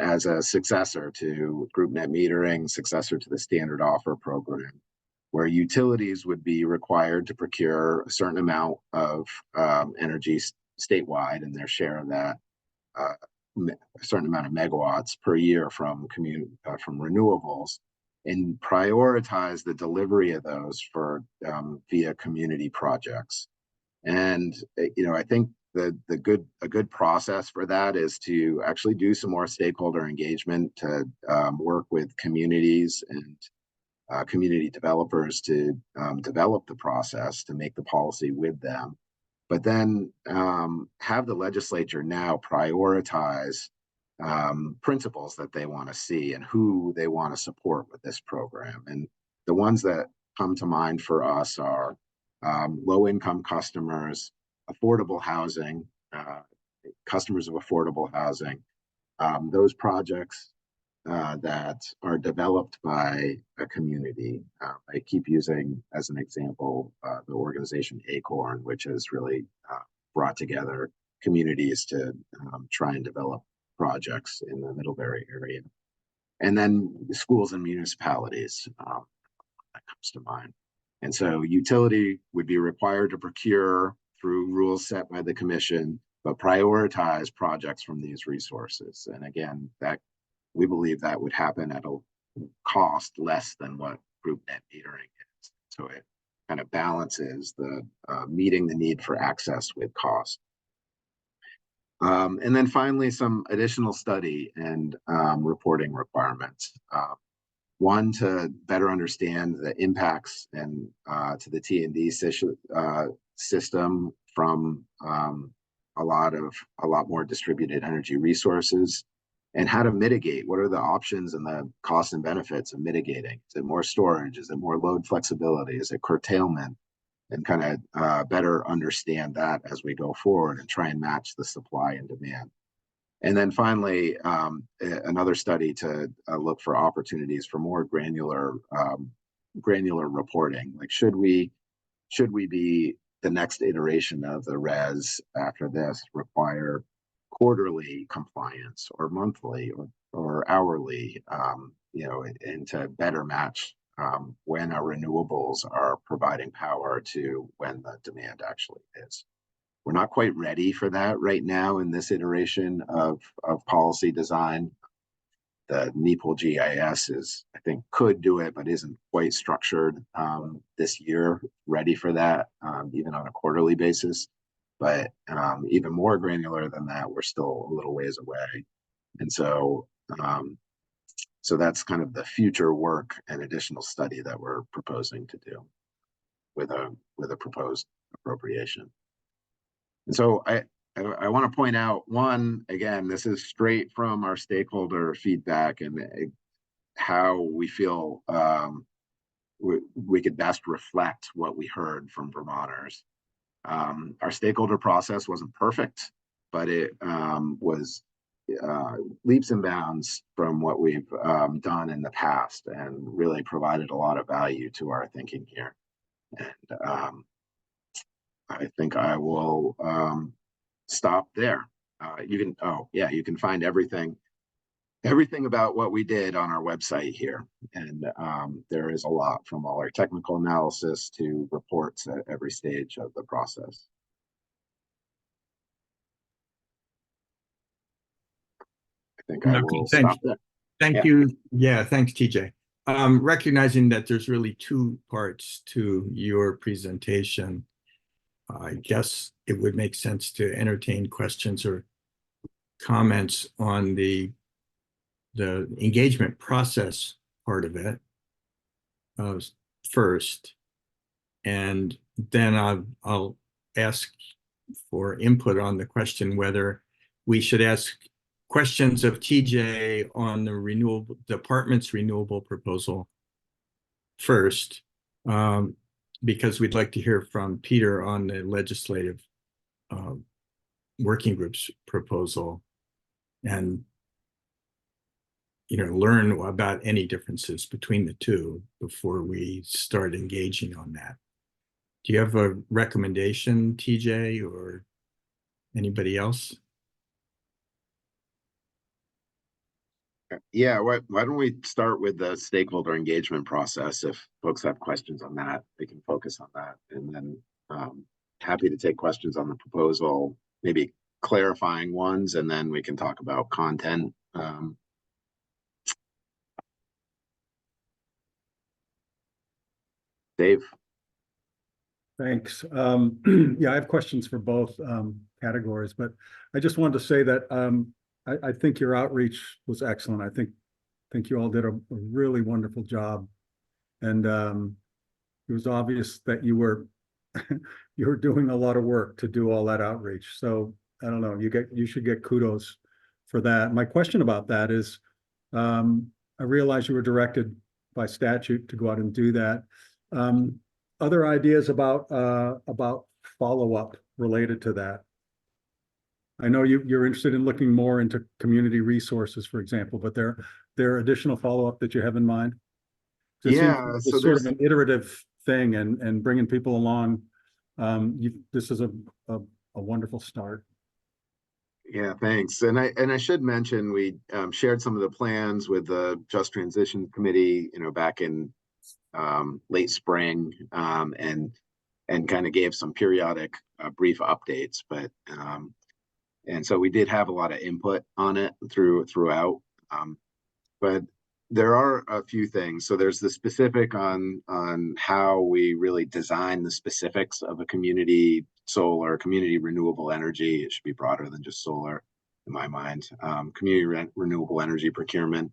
as a successor to group net metering, successor to the standard offer program, where utilities would be required to procure a certain amount of energy statewide and their share of that, a certain amount of megawatts per year from renewables, and prioritize the delivery of those for via community projects. And I think a good process for that is to actually do some more stakeholder engagement, to work with communities and community developers to develop the process, to make the policy with them, but then have the legislature now prioritize principles that they want to see and who they want to support with this program. And the ones that come to mind for us are low-income customers, affordable housing, customers of affordable housing, those projects that are developed by a community. I keep using as an example the organization Acorn, which has really brought together communities to try and develop projects in the Middlebury area. And then schools and municipalities, that comes to mind. And so utility would be required to procure through rules set by the commission, but prioritize projects from these resources. And again, that we believe that would happen at a cost less than what group net metering is. So it kind of balances the meeting the need for access with cost. And then finally, some additional study and reporting requirements. One, to better understand the impacts and to the T&D system from a lot more distributed energy resources, and how to mitigate. What are the options and the costs and benefits of mitigating? Is it more storage? Is it more load flexibility? Is it curtailment? And kind of better understand that as we go forward and try and match the supply and demand. And then finally, another study to look for opportunities for more granular granular reporting. Like, should we be the next iteration of the res after this require quarterly compliance or monthly or hourly, and to better match when our renewables are providing power to when the demand actually is. We're not quite ready for that right now in this iteration of policy design. The NEPL GIS is, I think, could do it, but isn't quite structured this year, ready for that, even on a quarterly basis. But even more granular than that, we're still a little ways away. And so, so that's kind of the future work and additional study that we're proposing to do with a proposed appropriation. And so I want to point out, one, again, this is straight from our stakeholder feedback and how we feel we could best reflect what we heard from Vermonters. Our stakeholder process wasn't perfect, but it was leaps and bounds from what we've done in the past, and really provided a lot of value to our thinking here. And I think I will stop there. You can find everything about what we did on our website here. And there is a lot, from all our technical analysis to reports at every stage of the process. I think I will stop there. Thank you. Yeah, thanks, TJ. Recognizing that there's really two parts to your presentation, I guess it would make sense to entertain questions or comments on the engagement process part of it first, and then I'll ask for input on the question whether we should ask questions of TJ on the renewable department's renewable proposal first, because we'd like to hear from Peter on the legislative working group's proposal, and learn about any differences between the two before we start engaging on that. Do you have a recommendation, TJ, or anybody else? Yeah, why don't we start with the stakeholder engagement process? If folks have questions on that, they can focus on that. And then happy to take questions on the proposal, maybe clarifying ones, and then we can talk about content. Dave? Thanks. Yeah, I have questions for both categories, but I just wanted to say that I think your outreach was excellent. I think you all did a really wonderful job, and it was obvious that you were doing a lot of work to do all that outreach. So I don't know, you should get kudos for that. My question about that is, I realize you were directed by statute to go out and do that. Other ideas about follow-up related to that? I know you're interested in looking more into community resources, for example, but there are additional follow-up that you have in mind? Yeah, so sort of an iterative thing, and bringing people along. This is a wonderful start. Yeah, thanks. And I should mention, we shared some of the plans with the Just Transition Committee, back in late spring, and kind of gave some periodic brief updates, but and so we did have a lot of input on it throughout, but there are a few things. So there's the specific on how we really design the specifics of a community solar, community renewable energy. It should be broader than just solar, in my mind. Community renewable energy procurement.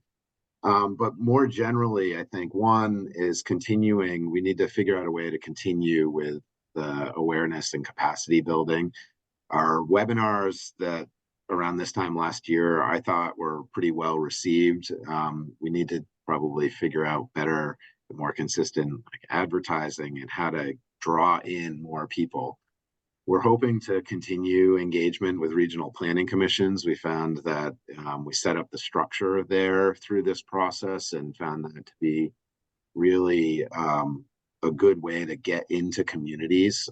But more generally, I think one is continuing. We need to figure out a way to continue with the awareness and capacity building. Our webinars that around this time last year, I thought were pretty well received. We need to probably figure out better, more consistent advertising and how to draw in more people. We're hoping to continue engagement with regional planning commissions. We found that we set up the structure there through this process and found that to be really a good way to get into communities,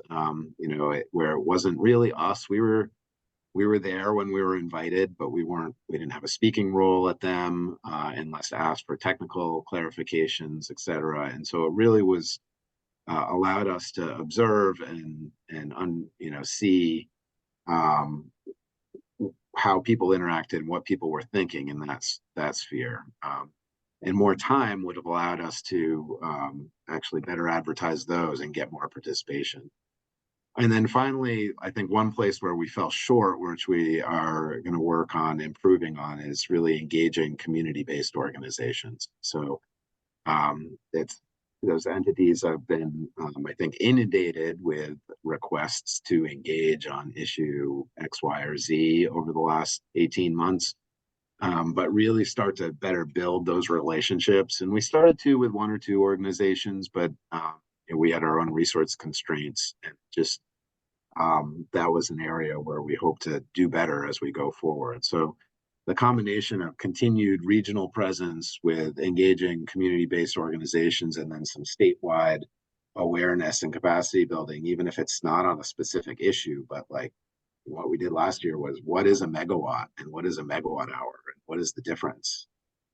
where it wasn't really us. We were there when we were invited, but we didn't have a speaking role at them unless asked for technical clarifications, et cetera. And so it really was allowed us to observe and see how people interacted and what people were thinking in that sphere. And more time would have allowed us to actually better advertise those and get more participation. And then finally, I think one place where we fell short, which we are going to work on improving on, is really engaging community-based organizations. So those entities have been, I think, inundated with requests to engage on issue X, Y, or Z over the last 18 months. But really start to better build those relationships. And we started to with one or two organizations, but we had our own resource constraints, and just that was an area where we hope to do better as we go forward. So the combination of continued regional presence with engaging community-based organizations and then some statewide awareness and capacity building, even if it's not on a specific issue, but like what we did last year was, what is a megawatt and what is a megawatt hour and what is the difference?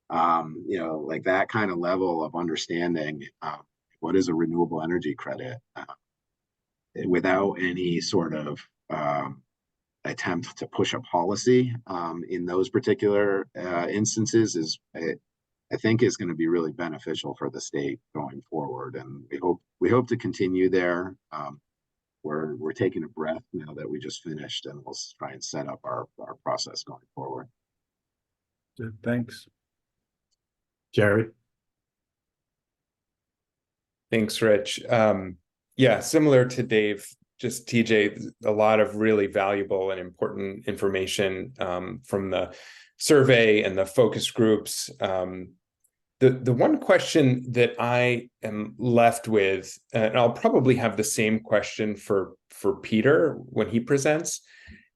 Like that kind of level of understanding what is a renewable energy credit without any sort of attempt to push a policy in those particular instances I think is going to be really beneficial for the state going forward. And we hope to continue there. We're taking a breath now that we just finished, and we'll try and set up our process going forward. Good, thanks. Jared? Thanks, Rich. Yeah, similar to Dave, just TJ, a lot of really valuable and important information from the survey and the focus groups. The one question that I am left with, and I'll probably have the same question for Peter when he presents,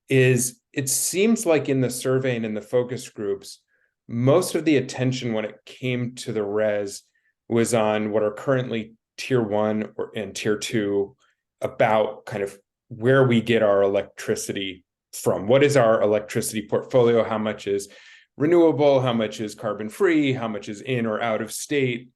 is it seems like in the survey and in the focus groups, most of the attention when it came to the res was on what are currently tier 1 and tier 2, about kind of where we get our electricity from. What is our electricity portfolio? How much is renewable? How much is carbon free? How much is in or out of state?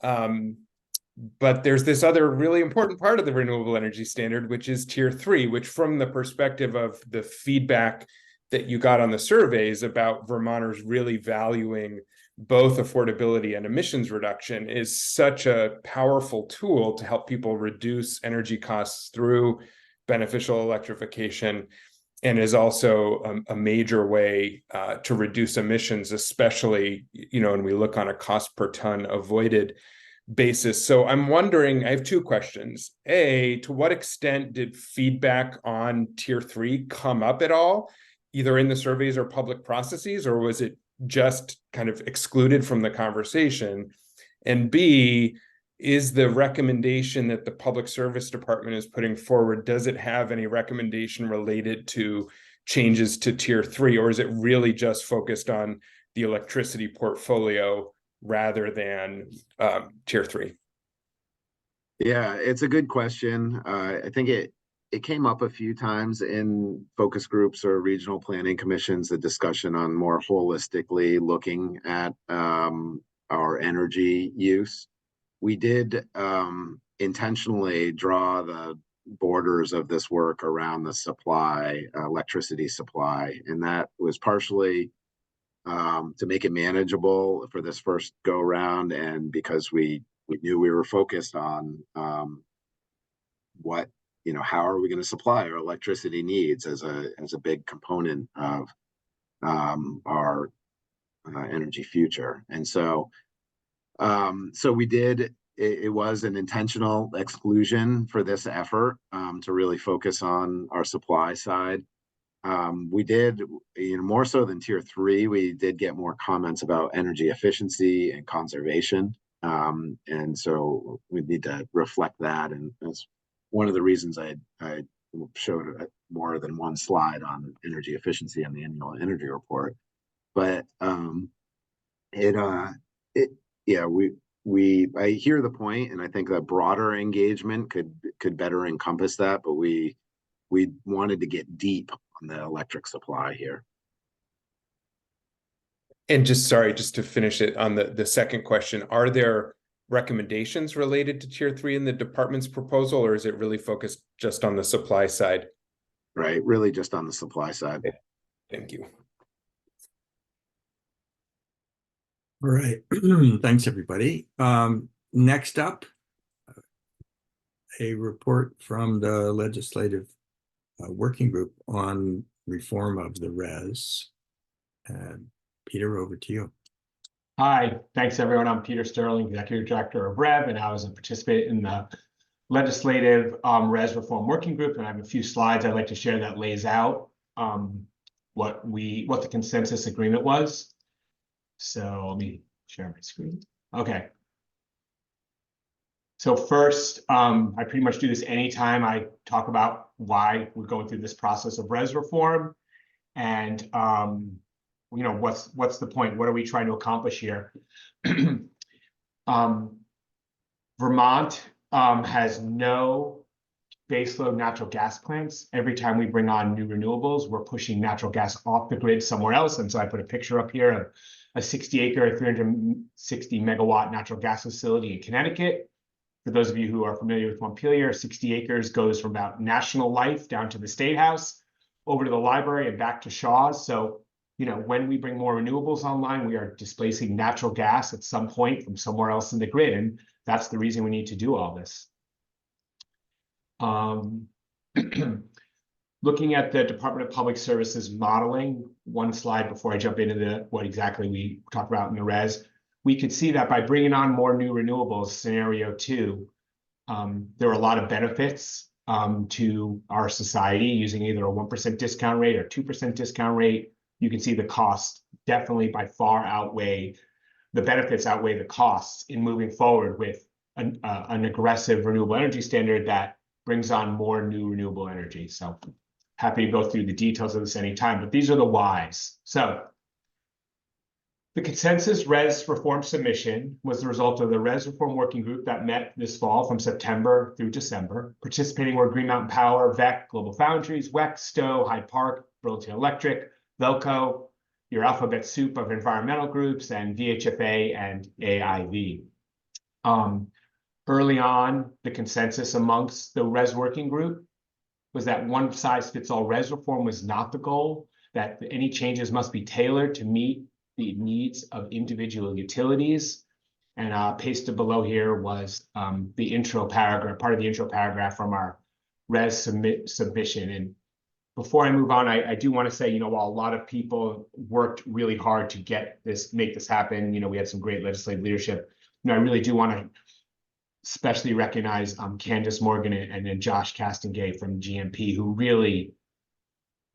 But there's this other really important part of the renewable energy standard, which is tier 3, which from the perspective of the feedback that you got on the surveys about Vermonters really valuing both affordability and emissions reduction, is such a powerful tool to help people reduce energy costs through beneficial electrification, and is also a major way to reduce emissions, especially, when we look on a cost per ton avoided basis. So I'm wondering, I have two questions. A, to what extent did feedback on tier 3 come up at all, either in the surveys or public processes, or was it just kind of excluded from the conversation? And B, is the recommendation that the Public Service Department is putting forward, does it have any recommendation related to changes to tier 3, or is it really just focused on the electricity portfolio rather than tier 3? Yeah, it's a good question. I think it came up a few times in focus groups or regional planning commissions, the discussion on more holistically looking at our energy use. We did intentionally draw the borders of this work around the supply, electricity supply, and that was partially to make it manageable for this first go round, and because we knew we were focused on how are we going to supply our electricity needs as a big component of our energy future. And so we did, it was an intentional exclusion for this effort to really focus on our supply side. We did, more so than tier 3, we did get more comments about energy efficiency and conservation. And so we need to reflect that. And that's one of the reasons I showed more than one slide on energy efficiency on the annual energy report. But I hear the point, and I think that broader engagement could better encompass that, but we wanted to get deep on the electric supply here. And just sorry, just to finish it on the second question, are there recommendations related to tier 3 in the department's proposal, or is it really focused just on the supply side? Right, really just on the supply side. Thank you. All right, thanks, everybody. Next up, a report from the legislative working group on reform of the res. Peter, over to you. Hi, thanks everyone. I'm Peter Sterling, Executive Director of REV, and I was a participant in the legislative res reform working group. And I have a few slides I'd like to share that lays out what the consensus agreement was. So let me share my screen. Okay. So first, I pretty much do this anytime I talk about why we're going through this process of res reform, and you know, what's the point? What are we trying to accomplish here? Vermont has no baseload natural gas plants. Every time we bring on new renewables, we're pushing natural gas off the grid somewhere else. And so I put a picture up here of a 60-acre, 360 megawatt natural gas facility in Connecticut. For those of you who are familiar with Montpelier, 60 acres goes from about National Life down to the State House, over to the library and back to Shaw's. So, you know, when we bring more renewables online, we are displacing natural gas at some point from somewhere else in the grid. And that's the reason we need to do all this. Looking at the Department of Public Services modeling, one slide before I jump into what exactly we talked about in the res, we could see that by bringing on more new renewables, scenario 2, there are a lot of benefits to our society using either a 1% discount rate or 2% discount rate. You can see the costs definitely by far outweigh, the benefits outweigh the costs in moving forward with an aggressive renewable energy standard that brings on more new renewable energy. So happy to go through the details of this anytime, but these are the whys. So the consensus res reform submission was the result of the res reform working group that met this fall from September through December. Participating were Green Mountain Power, VEC, Global Foundries, WEC, Stowe, Hyde Park, Burlington Electric, Velco, your alphabet soup of environmental groups, and VHFA and AIV. Early on, the consensus amongst the res working group was that one size fits all res reform was not the goal, that any changes must be tailored to meet the needs of individual utilities. And pasted below here was the intro paragraph, part of the intro paragraph from our res submission. And before I move on, I do want to say, you know, while a lot of people worked really hard to make this happen, you know, we had some great legislative leadership. You know, I really do want to especially recognize Candace Morgan and then Josh Castengay from GMP, who really,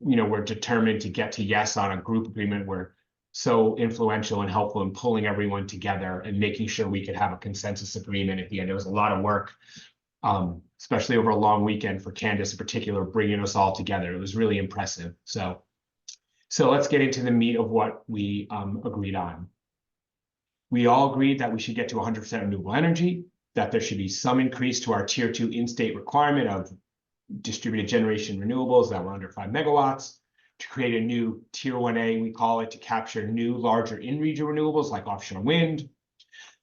you know, were determined to get to yes on a group agreement. Were so influential and helpful in pulling everyone together and making sure we could have a consensus agreement at the end. It was a lot of work, especially over a long weekend for Candace in particular, bringing us all together. It was really impressive. So let's get into the meat of what we agreed on. We all agreed that we should get to 100% renewable energy, that there should be some increase to our tier 2 in-state requirement of distributed generation renewables that were under 5 megawatts, to create a new tier 1A, we call it, to capture new larger in-region renewables like offshore wind,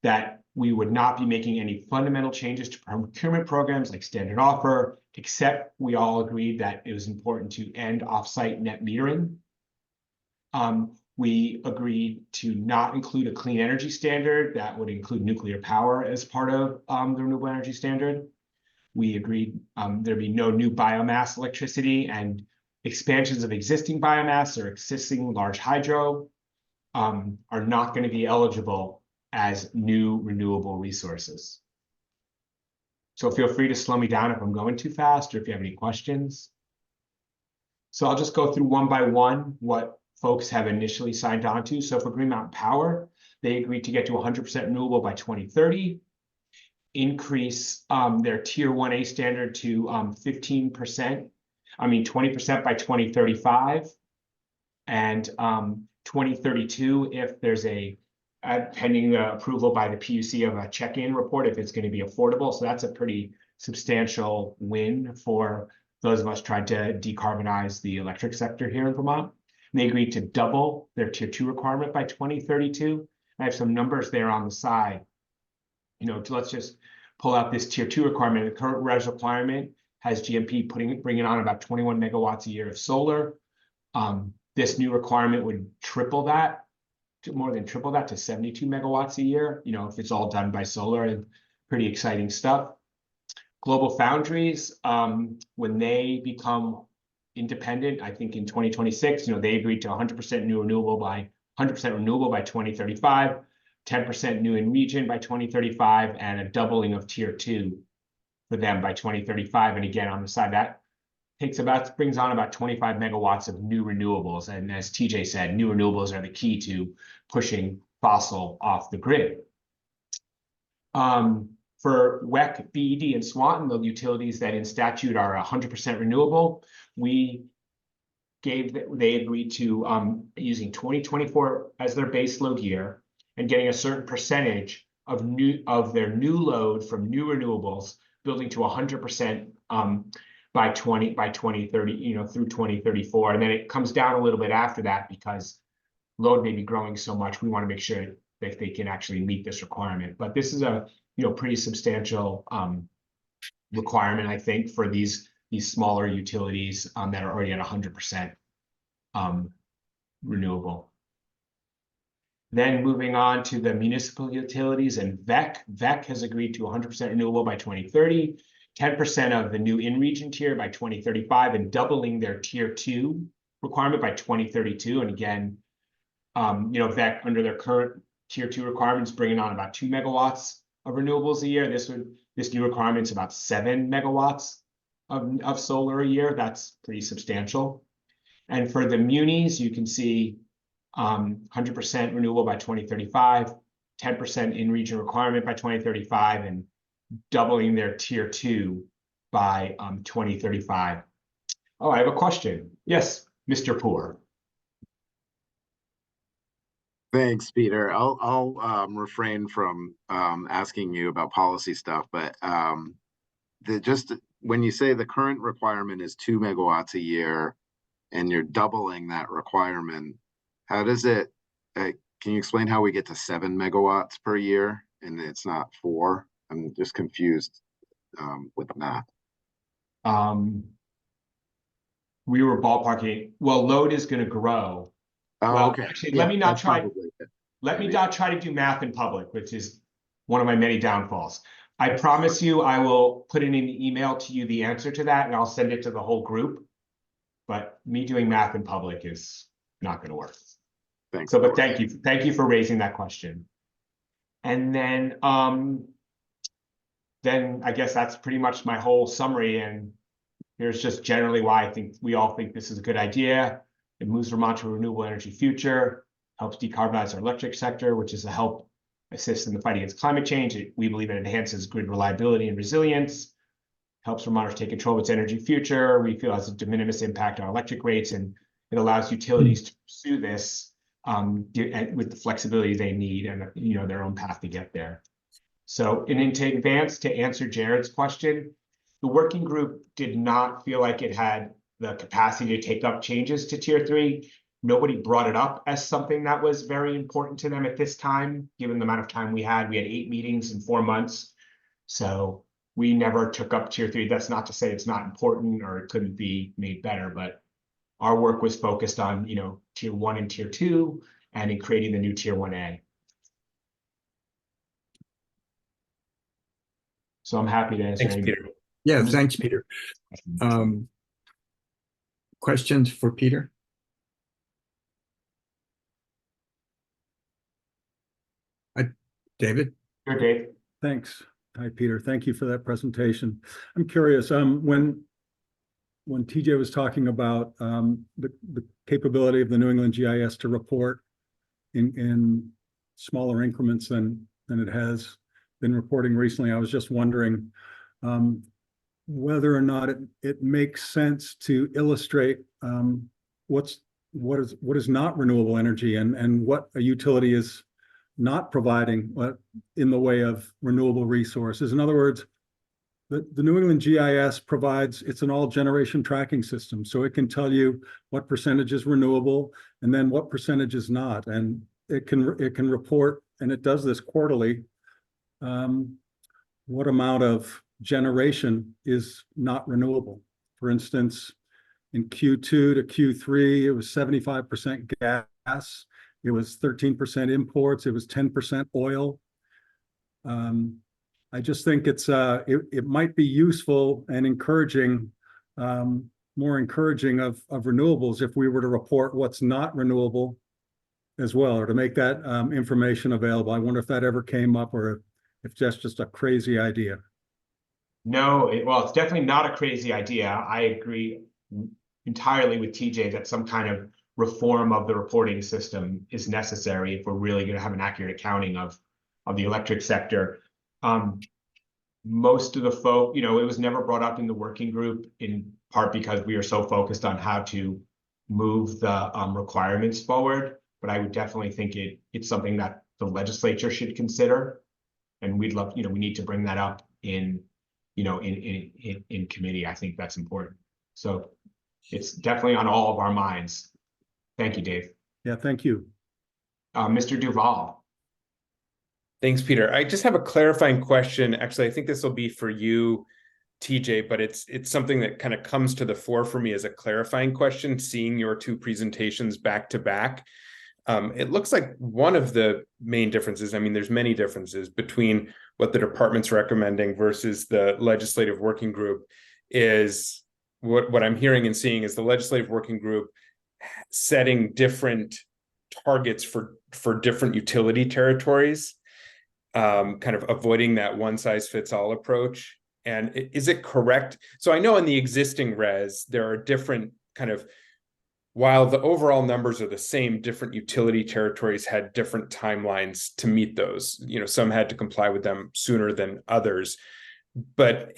that we would not be making any fundamental changes to procurement programs like standard offer, except we all agreed that it was important to end offsite net metering. We agreed to not include a clean energy standard that would include nuclear power as part of the renewable energy standard. We agreed there'd be no new biomass electricity, and expansions of existing biomass or existing large hydro are not going to be eligible as new renewable resources. So feel free to slow me down if I'm going too fast or if you have any questions. So I'll just go through one by one what folks have initially signed on to. So for Green Mountain Power, they agreed to get to 100% renewable by 2030, increase their tier 1A standard to 20% by 2035, and 2032 if there's a pending the approval by the PUC of a check-in report if it's going to be affordable. So that's a pretty substantial win for those of us trying to decarbonize the electric sector here in Vermont. And they agreed to double their tier 2 requirement by 2032. I have some numbers there on the side. Let's just pull out this tier 2 requirement. The current res requirement has GMP bringing on about 21 megawatts a year of solar. This new requirement would triple that, more than triple that, to 72 megawatts a year, if it's all done by solar, and pretty exciting stuff. Global Foundries, when they become independent, I think in 2026, they agreed to 100% new renewable by 100% renewable by 2035, 10% new in region by 2035, and a doubling of tier 2 for them by 2035. And again, on the side, that brings on about 25 megawatts of new renewables. And as TJ said, new renewables are the key to pushing fossil off the grid. For WEC, BED, and Swanton, the utilities that in statute are 100% renewable, they agreed to using 2024 as their base load year and getting a certain percentage of their new load from new renewables, building to 100% by 2030, through 2034. And then it comes down a little bit after that because load may be growing so much. We want to make sure that they can actually meet this requirement. But this is a pretty substantial requirement, I think, for these smaller utilities that are already at 100% renewable. Then moving on to the municipal utilities and VEC. VEC has agreed to 100% renewable by 2030, 10% of the new in-region tier by 2035, and doubling their tier 2 requirement by 2032. And again, VEC under their current tier 2 requirements bringing on about 2 megawatts of renewables a year. This new requirement's about 7 megawatts of solar a year. That's pretty substantial. And for the munis, you can see 100% renewable by 2035, 10% in-region requirement by 2035, and doubling their tier 2 by 2035. Oh, I have a question. Yes, Mr. Poor. Thanks, Peter. I'll refrain from asking you about policy stuff, but just when you say the current requirement is 2 megawatts a year and you're doubling that requirement, how does it, can you explain how we get to 7 megawatts per year and it's not 4? I'm just confused with the math. We were ballparking. Well, load is going to grow. Oh, okay. Actually, Yeah, let me not try probably to do math in public, which is one of my many downfalls. I promise you, I will put in an email to you the answer to that, and I'll send it to the whole group. But me doing math in public is not going to work. Thanks. So, but thank you for raising that question. And then I guess that's pretty much my whole summary. And here's just generally why I think we all think this is a good idea. It moves Vermont to a renewable energy future, helps decarbonize our electric sector, which is to help assist in the fight against climate change. We believe it enhances grid reliability and resilience, helps Vermonters take control of its energy future. We feel it has a de minimis impact on electric rates, and it allows utilities to pursue this with the flexibility they need and their own path to get there. So, in advance, to answer Jared's question, the working group did not feel like it had the capacity to take up changes to tier 3. Nobody brought it up as something that was very important to them at this time, given the amount of time we had. We had 8 meetings in 4 months. So we never took up tier 3. That's not to say it's not important or it couldn't be made better, but our work was focused on, tier 1 and tier 2 and in creating the new tier 1A. So I'm happy to answer. Thanks, Peter. Yeah, thanks, Peter. Questions for Peter? David? Sure, Dave. Thanks. Hi, Peter. Thank you for that presentation. I'm curious, when TJ was talking about the capability of the New England GIS to report in smaller increments than it has been reporting recently, I was just wondering whether or not it makes sense to illustrate what is not renewable energy and what a utility is not providing in the way of renewable resources. In other words, the New England GIS provides, it's an all generation tracking system. So it can tell you what percentage is renewable and then what percentage is not. And it can report, and it does this quarterly, what amount of generation is not renewable. For instance, in Q2 to Q3, it was 75% gas. It was 13% imports. It was 10% oil. I just think it might be useful and encouraging, more encouraging of renewables if we were to report what's not renewable as well, or to make that information available. I wonder if that ever came up, or if that's just a crazy idea. No, well, it's definitely not a crazy idea. I agree entirely with TJ that some kind of reform of the reporting system is necessary if we're really going to have an accurate accounting of the electric sector. Most of the folk, it was never brought up in the working group, in part because we are so focused on how to move the requirements forward. But I would definitely think it's something that the legislature should consider, and we'd love, we need to bring that up in committee. I think that's important. So it's definitely on all of our minds. Thank you, Dave. Yeah, thank you. Mr. Duval. Thanks, Peter. I just have a clarifying question. Actually, I think this will be for you, TJ, but it's something that kind of comes to the fore for me as a clarifying question, seeing your two presentations back to back. It looks like one of the main differences, I mean, there's many differences between what the department's recommending versus the legislative working group, is what I'm hearing and seeing is the legislative working group setting different targets for different utility territories, kind of avoiding that one size fits all approach. And is it correct? So I know in the existing res, there are different kind of, while the overall numbers are the same, different utility territories had different timelines to meet those. Some had to comply with them sooner than others. But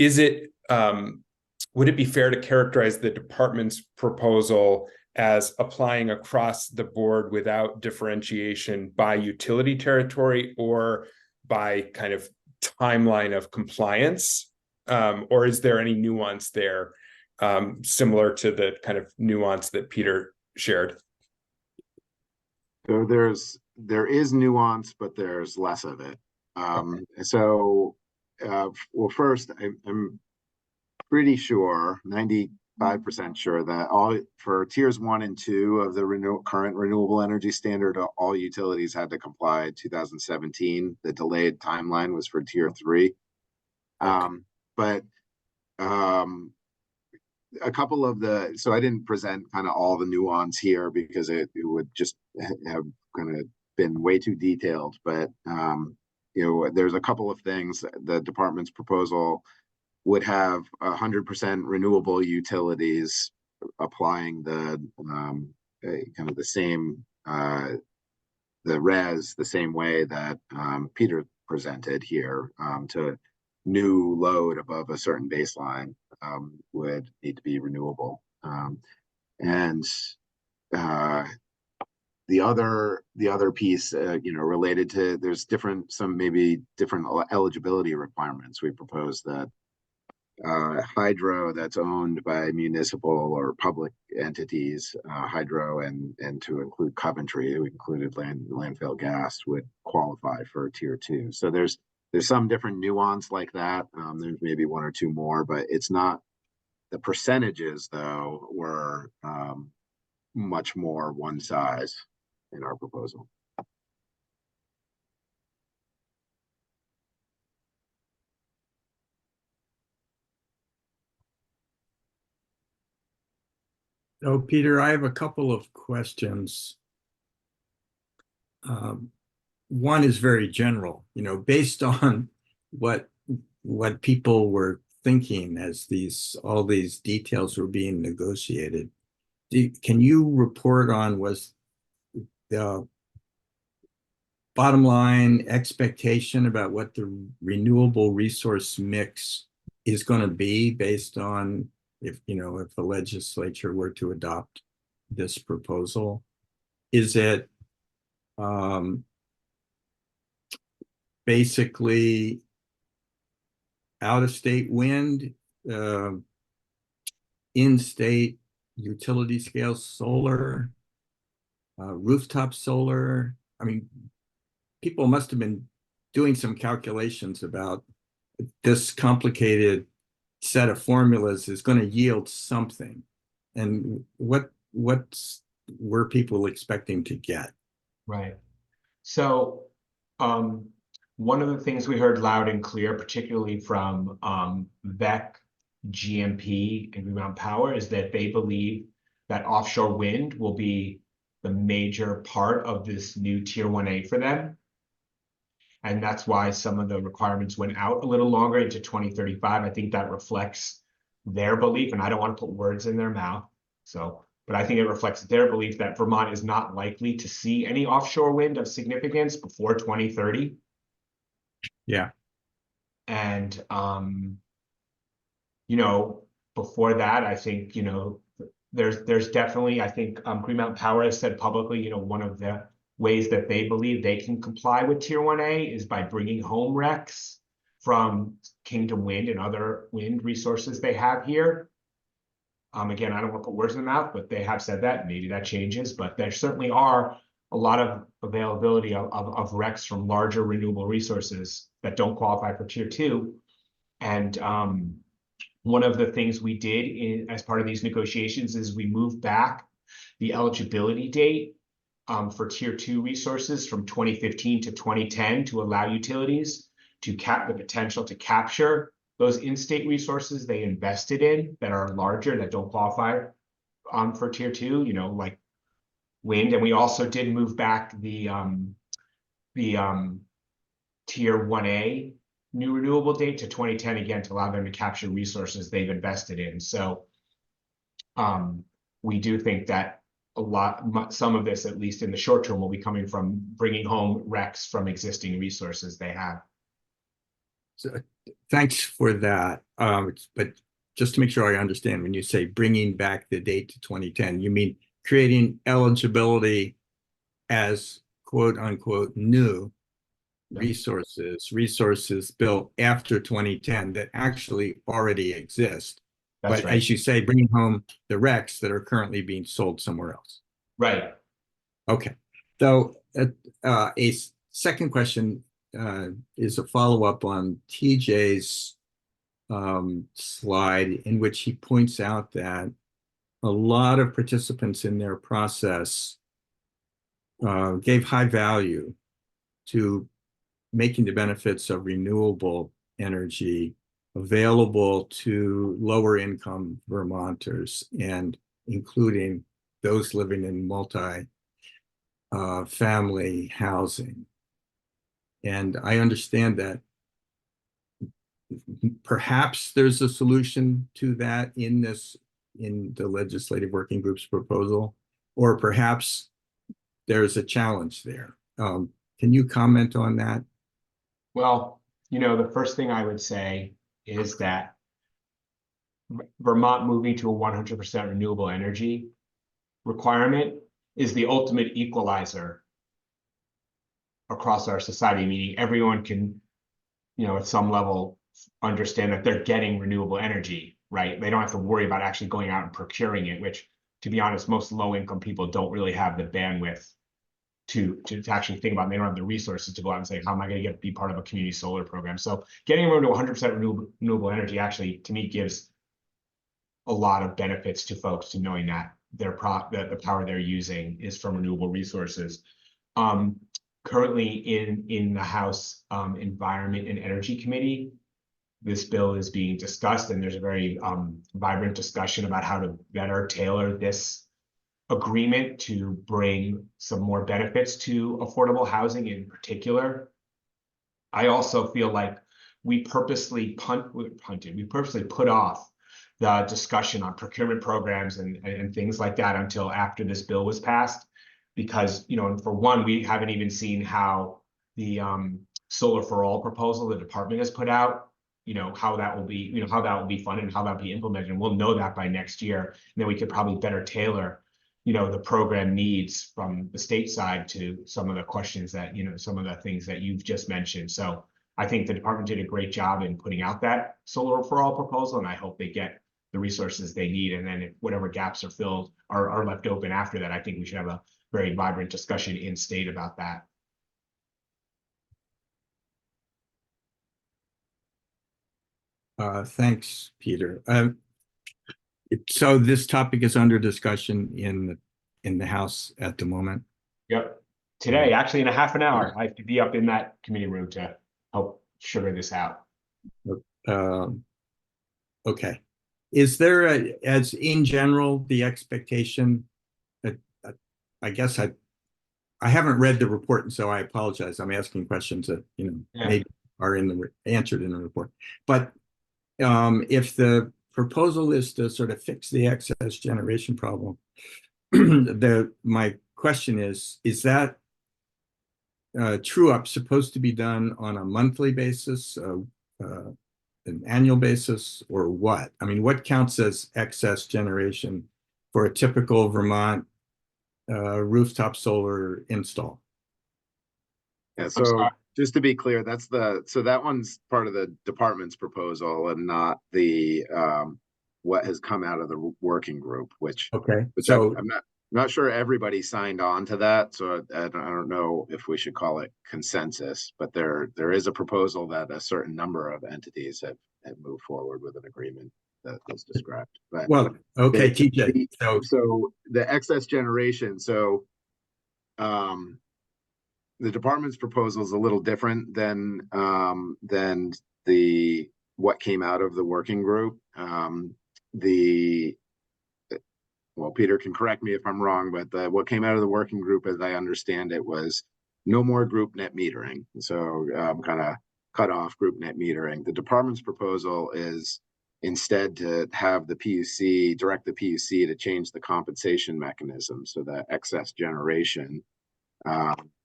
would it be fair to characterize the department's proposal as applying across the board without differentiation by utility territory or by kind of timeline of compliance? Or is there any nuance there, similar to the kind of nuance that Peter shared? So there is nuance, but there's less of it. Well, first, I'm pretty sure, 95% sure, that for tiers 1 and 2 of the current renewable energy standard, all utilities had to comply in 2017. The delayed timeline was for tier 3. But a couple of so I didn't present kind of all the nuance here because it would just have kind of been way too detailed. But there's a couple of things. The department's proposal would have 100% renewable utilities applying the kind of the same the res the same way that Peter presented here, to new load above a certain baseline would need to be renewable. And the other piece, related to, there's some maybe different eligibility requirements. We propose that hydro that's owned by municipal or public entities, hydro and to include Coventry, we included landfill gas, would qualify for tier 2. So there's some different nuance like that. There's maybe one or two more, but it's not, the percentages though were much more one size in our proposal. Oh, Peter, I have a couple of questions. One is very general, based on what people were thinking as all these details were being negotiated. Can you report on, was the bottom line expectation about what the renewable resource mix is going to be based on if the legislature were to adopt this proposal? Is it basically out-of-state wind, in-state utility scale solar, rooftop solar. I mean, people must have been doing some calculations about this complicated set of formulas is going to yield something. And what were people expecting to get? Right. So, one of the things we heard loud and clear, particularly from VEC, GMP, and Vermont Power, is that they believe that offshore wind will be the major part of this new Tier 1A for them. And that's why some of the requirements went out a little longer into 2035. I think that reflects their belief, and I don't want to put words in their mouth. But I think it reflects their belief that Vermont is not likely to see any offshore wind of significance before 2030. Yeah. And, before that, I think, there's definitely, I think, Green Mountain Power has said publicly, one of the ways that they believe they can comply with Tier 1A is by bringing home RECs from Kingdom Wind and other wind resources they have here. Again, I don't want to put words in their mouth, but they have said that. Maybe that changes, but there certainly are a lot of availability of RECs from larger renewable resources that don't qualify for Tier 2. And one of the things we did as part of these negotiations is we moved back the eligibility date for Tier 2 resources from 2015 to 2010 to allow utilities to cap the potential to capture those in-state resources they invested in that are larger, that don't qualify for Tier 2, like wind. And we also did move back the Tier 1A new renewable date to 2010 again to allow them to capture resources they've invested in. So we do think that some of this, at least in the short term, will be coming from bringing home RECs from existing resources they have. So, thanks for that. But just to make sure I understand, when you say bringing back the date to 2010, you mean creating eligibility as quote unquote new resources built after 2010 that actually already exist. That's but right. as you say, bringing home the RECs that are currently being sold somewhere else. Right. Okay. So a second question is a follow-up on TJ's slide, in which he points out that a lot of participants in their process gave high value to making the benefits of renewable energy available to lower income Vermonters, and including those living in multi-family housing. And I understand that perhaps there's a solution to that in the legislative working group's proposal, or perhaps there's a challenge there. Can you comment on that? Well, the first thing I would say is that Vermont moving to a 100% renewable energy requirement is the ultimate equalizer across our society, meaning everyone can, at some level, understand that they're getting renewable energy, right? They don't have to worry about actually going out and procuring it, which, to be honest, most low-income people don't really have the bandwidth to actually think about. They don't have the resources to go out and say, how am I going to be part of a community solar program? So getting everyone to 100% renewable energy actually, to me, gives a lot of benefits to folks, to knowing that the power they're using is from renewable resources. Currently in the House Environment and Energy Committee, this bill is being discussed, and there's a very vibrant discussion about how to better tailor this agreement to bring some more benefits to affordable housing in particular. I also feel like we purposely put off the discussion on procurement programs and things like that until after this bill was passed, because, for one, we haven't even seen how the Solar for All proposal the department has put out, how that will be, how that will be funded and how that will be implemented. And we'll know that by next year. And then we could probably better tailor the program needs from the state side to some of the questions that, some of the things that you've just mentioned. So I think the department did a great job in putting out that solar for all proposal, and I hope they get the resources they need. And then if whatever gaps are filled are left open after that, I think we should have a very vibrant discussion in state about that. Thanks, Peter. So this topic is under discussion in the House at the moment. Yep. Today, actually in a half an hour, I have to be up in that committee room to help sugar this out. Okay. Is there as in general, the expectation that I guess I haven't read the report, and so I apologize. I'm asking questions that, maybe are answered in the report. But if the proposal is to sort of fix the excess generation problem, my question is that true up supposed to be done on a monthly basis, an annual basis, or what? I mean, what counts as excess generation for a typical Vermont rooftop solar install? Yeah, so just to be clear, so that one's part of the department's proposal and not the what has come out of the working group, which so I'm not sure everybody signed on to that, so I don't know if we should call it consensus, but there is a proposal that a certain number of entities have moved forward with an agreement that was described. But okay, TJ. So the excess generation, the department's proposal is a little different than what came out of the working group. Well, Peter can correct me if I'm wrong, but what came out of the working group, as I understand it, was no more group net metering. So kind of cut off group net metering. The department's proposal is instead to have the PUC, direct the PUC to change the compensation mechanism so that excess generation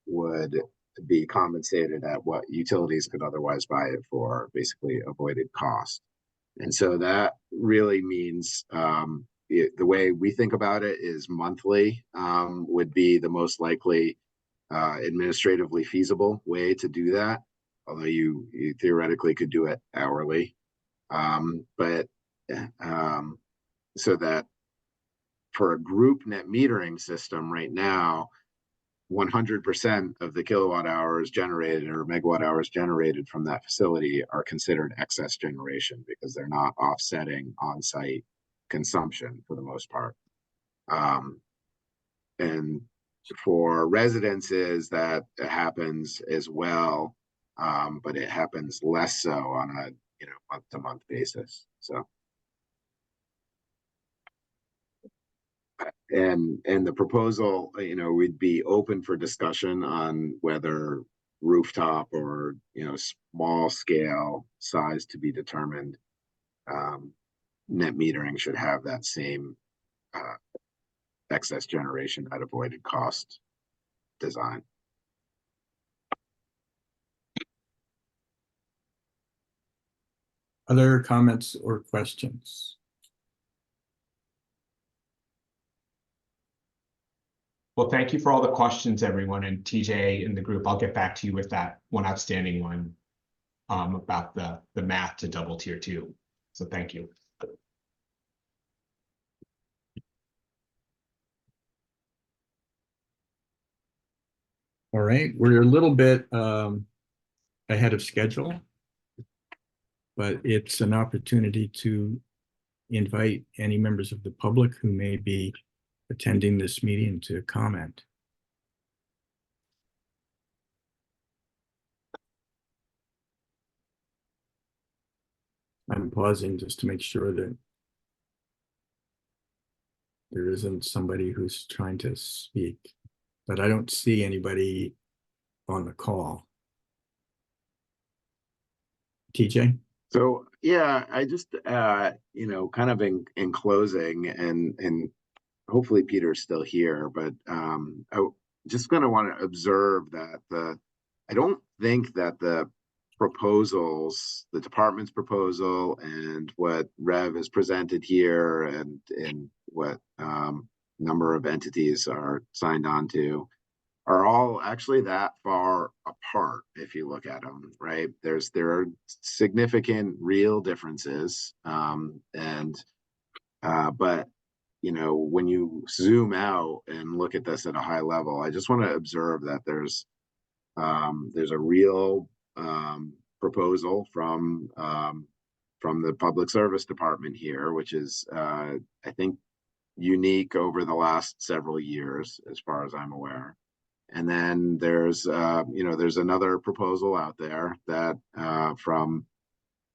would be compensated at what utilities could otherwise buy it for, basically avoided cost. And so that really means the way we think about it is monthly would be the most likely administratively feasible way to do that, although you theoretically could do it hourly. So that for a group net metering system right now, 100% of the kilowatt hours generated or megawatt hours generated from that facility are considered excess generation because they're not offsetting on-site consumption for the most part. And for residences, that happens as well, but it happens less so on a month-to-month basis. So. And the proposal, we'd be open for discussion on whether rooftop or, small scale size to be determined. Net metering should have that same excess generation at avoided cost design. Other comments or questions? Well, thank you for all the questions, everyone, and TJ and the group. I'll get back to you with that one outstanding one about the math to double tier 2. So thank you. All right, we're a little bit ahead of schedule, but it's an opportunity to invite any members of the public who may be attending this meeting to comment. I'm pausing just to make sure that there isn't somebody who's trying to speak, but I don't see anybody on the call. TJ? So yeah, I just kind of in closing, and hopefully Peter's still here, but I just gonna want to observe that I don't think that the proposals, the department's proposal and what Rev has presented here and what number of entities are signed on to, are all actually that far apart if you look at them, right? There are significant real differences, but you know, when you zoom out and look at this at a high level, I just want to observe that there's a real proposal from the Public Service Department here, which is I think unique over the last several years, as far as I'm aware. And then there's there's another proposal out there that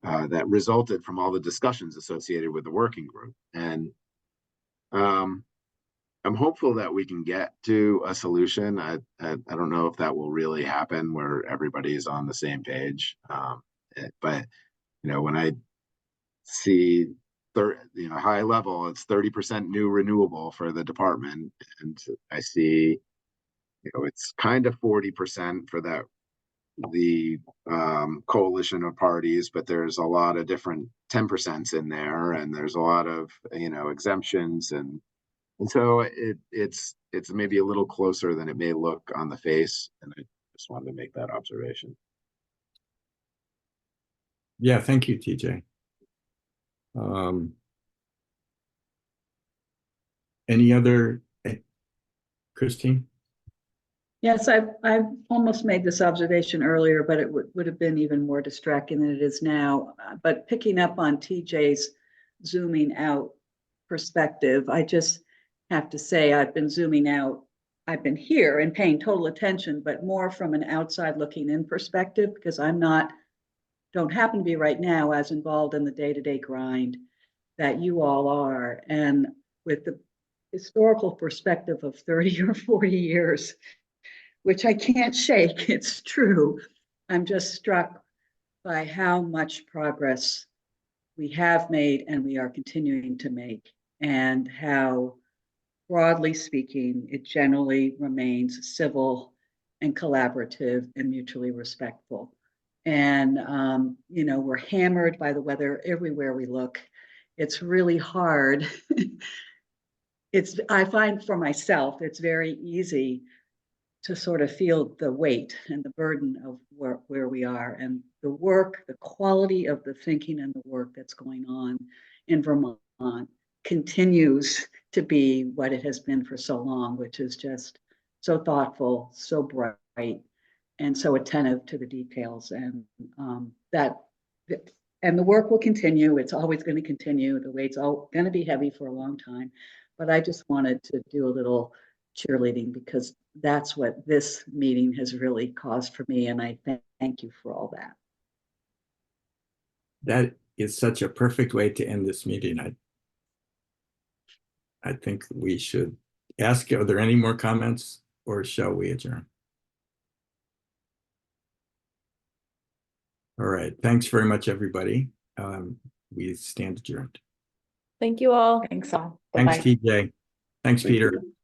that resulted from all the discussions associated with the working group. And I'm hopeful that we can get to a solution. I don't know if that will really happen where everybody's on the same page. But you know, when I see high level, it's 30% new renewable for the department, and I see, you know, it's kind of 40% for the coalition of parties, but there's a lot of different 10% in there, and there's a lot of, you know, exemptions, and so it's maybe a little closer than it may look on the face, and I just wanted to make that observation. Yeah, thank you, TJ. Any other, Christine? Yes, I almost made this observation earlier, but it would have been even more distracting than it is now. But picking up on TJ's zooming out perspective, I just have to say I've been zooming out. I've been here and paying total attention, but more from an outside looking in perspective, because don't happen to be right now as involved in the day-to-day grind that you all are. And with the historical perspective of 30 or 40 years, which I can't shake, it's true, I'm just struck by how much progress we have made and we are continuing to make, and how, broadly speaking, it generally remains civil and collaborative and mutually respectful. And, you know, we're hammered by the weather everywhere we look. It's really hard. I find for myself, it's very easy to sort of feel the weight and the burden of where we are, and the work, the quality of the thinking and the work that's going on in Vermont continues to be what it has been for so long, which is just so thoughtful, so bright, and so attentive to the details. And the work will continue. It's always going to continue. The weight's all going to be heavy for a long time. But I just wanted to do a little cheerleading, because that's what this meeting has really caused for me. And I thank you for all that. That is such a perfect way to end this meeting. I think we should ask, are there any more comments, or shall we adjourn? All right. Thanks very much, everybody. We stand adjourned. Thank you all. Thanks all. Thanks, Bye-bye. TJ. Thanks, Thank Peter. you.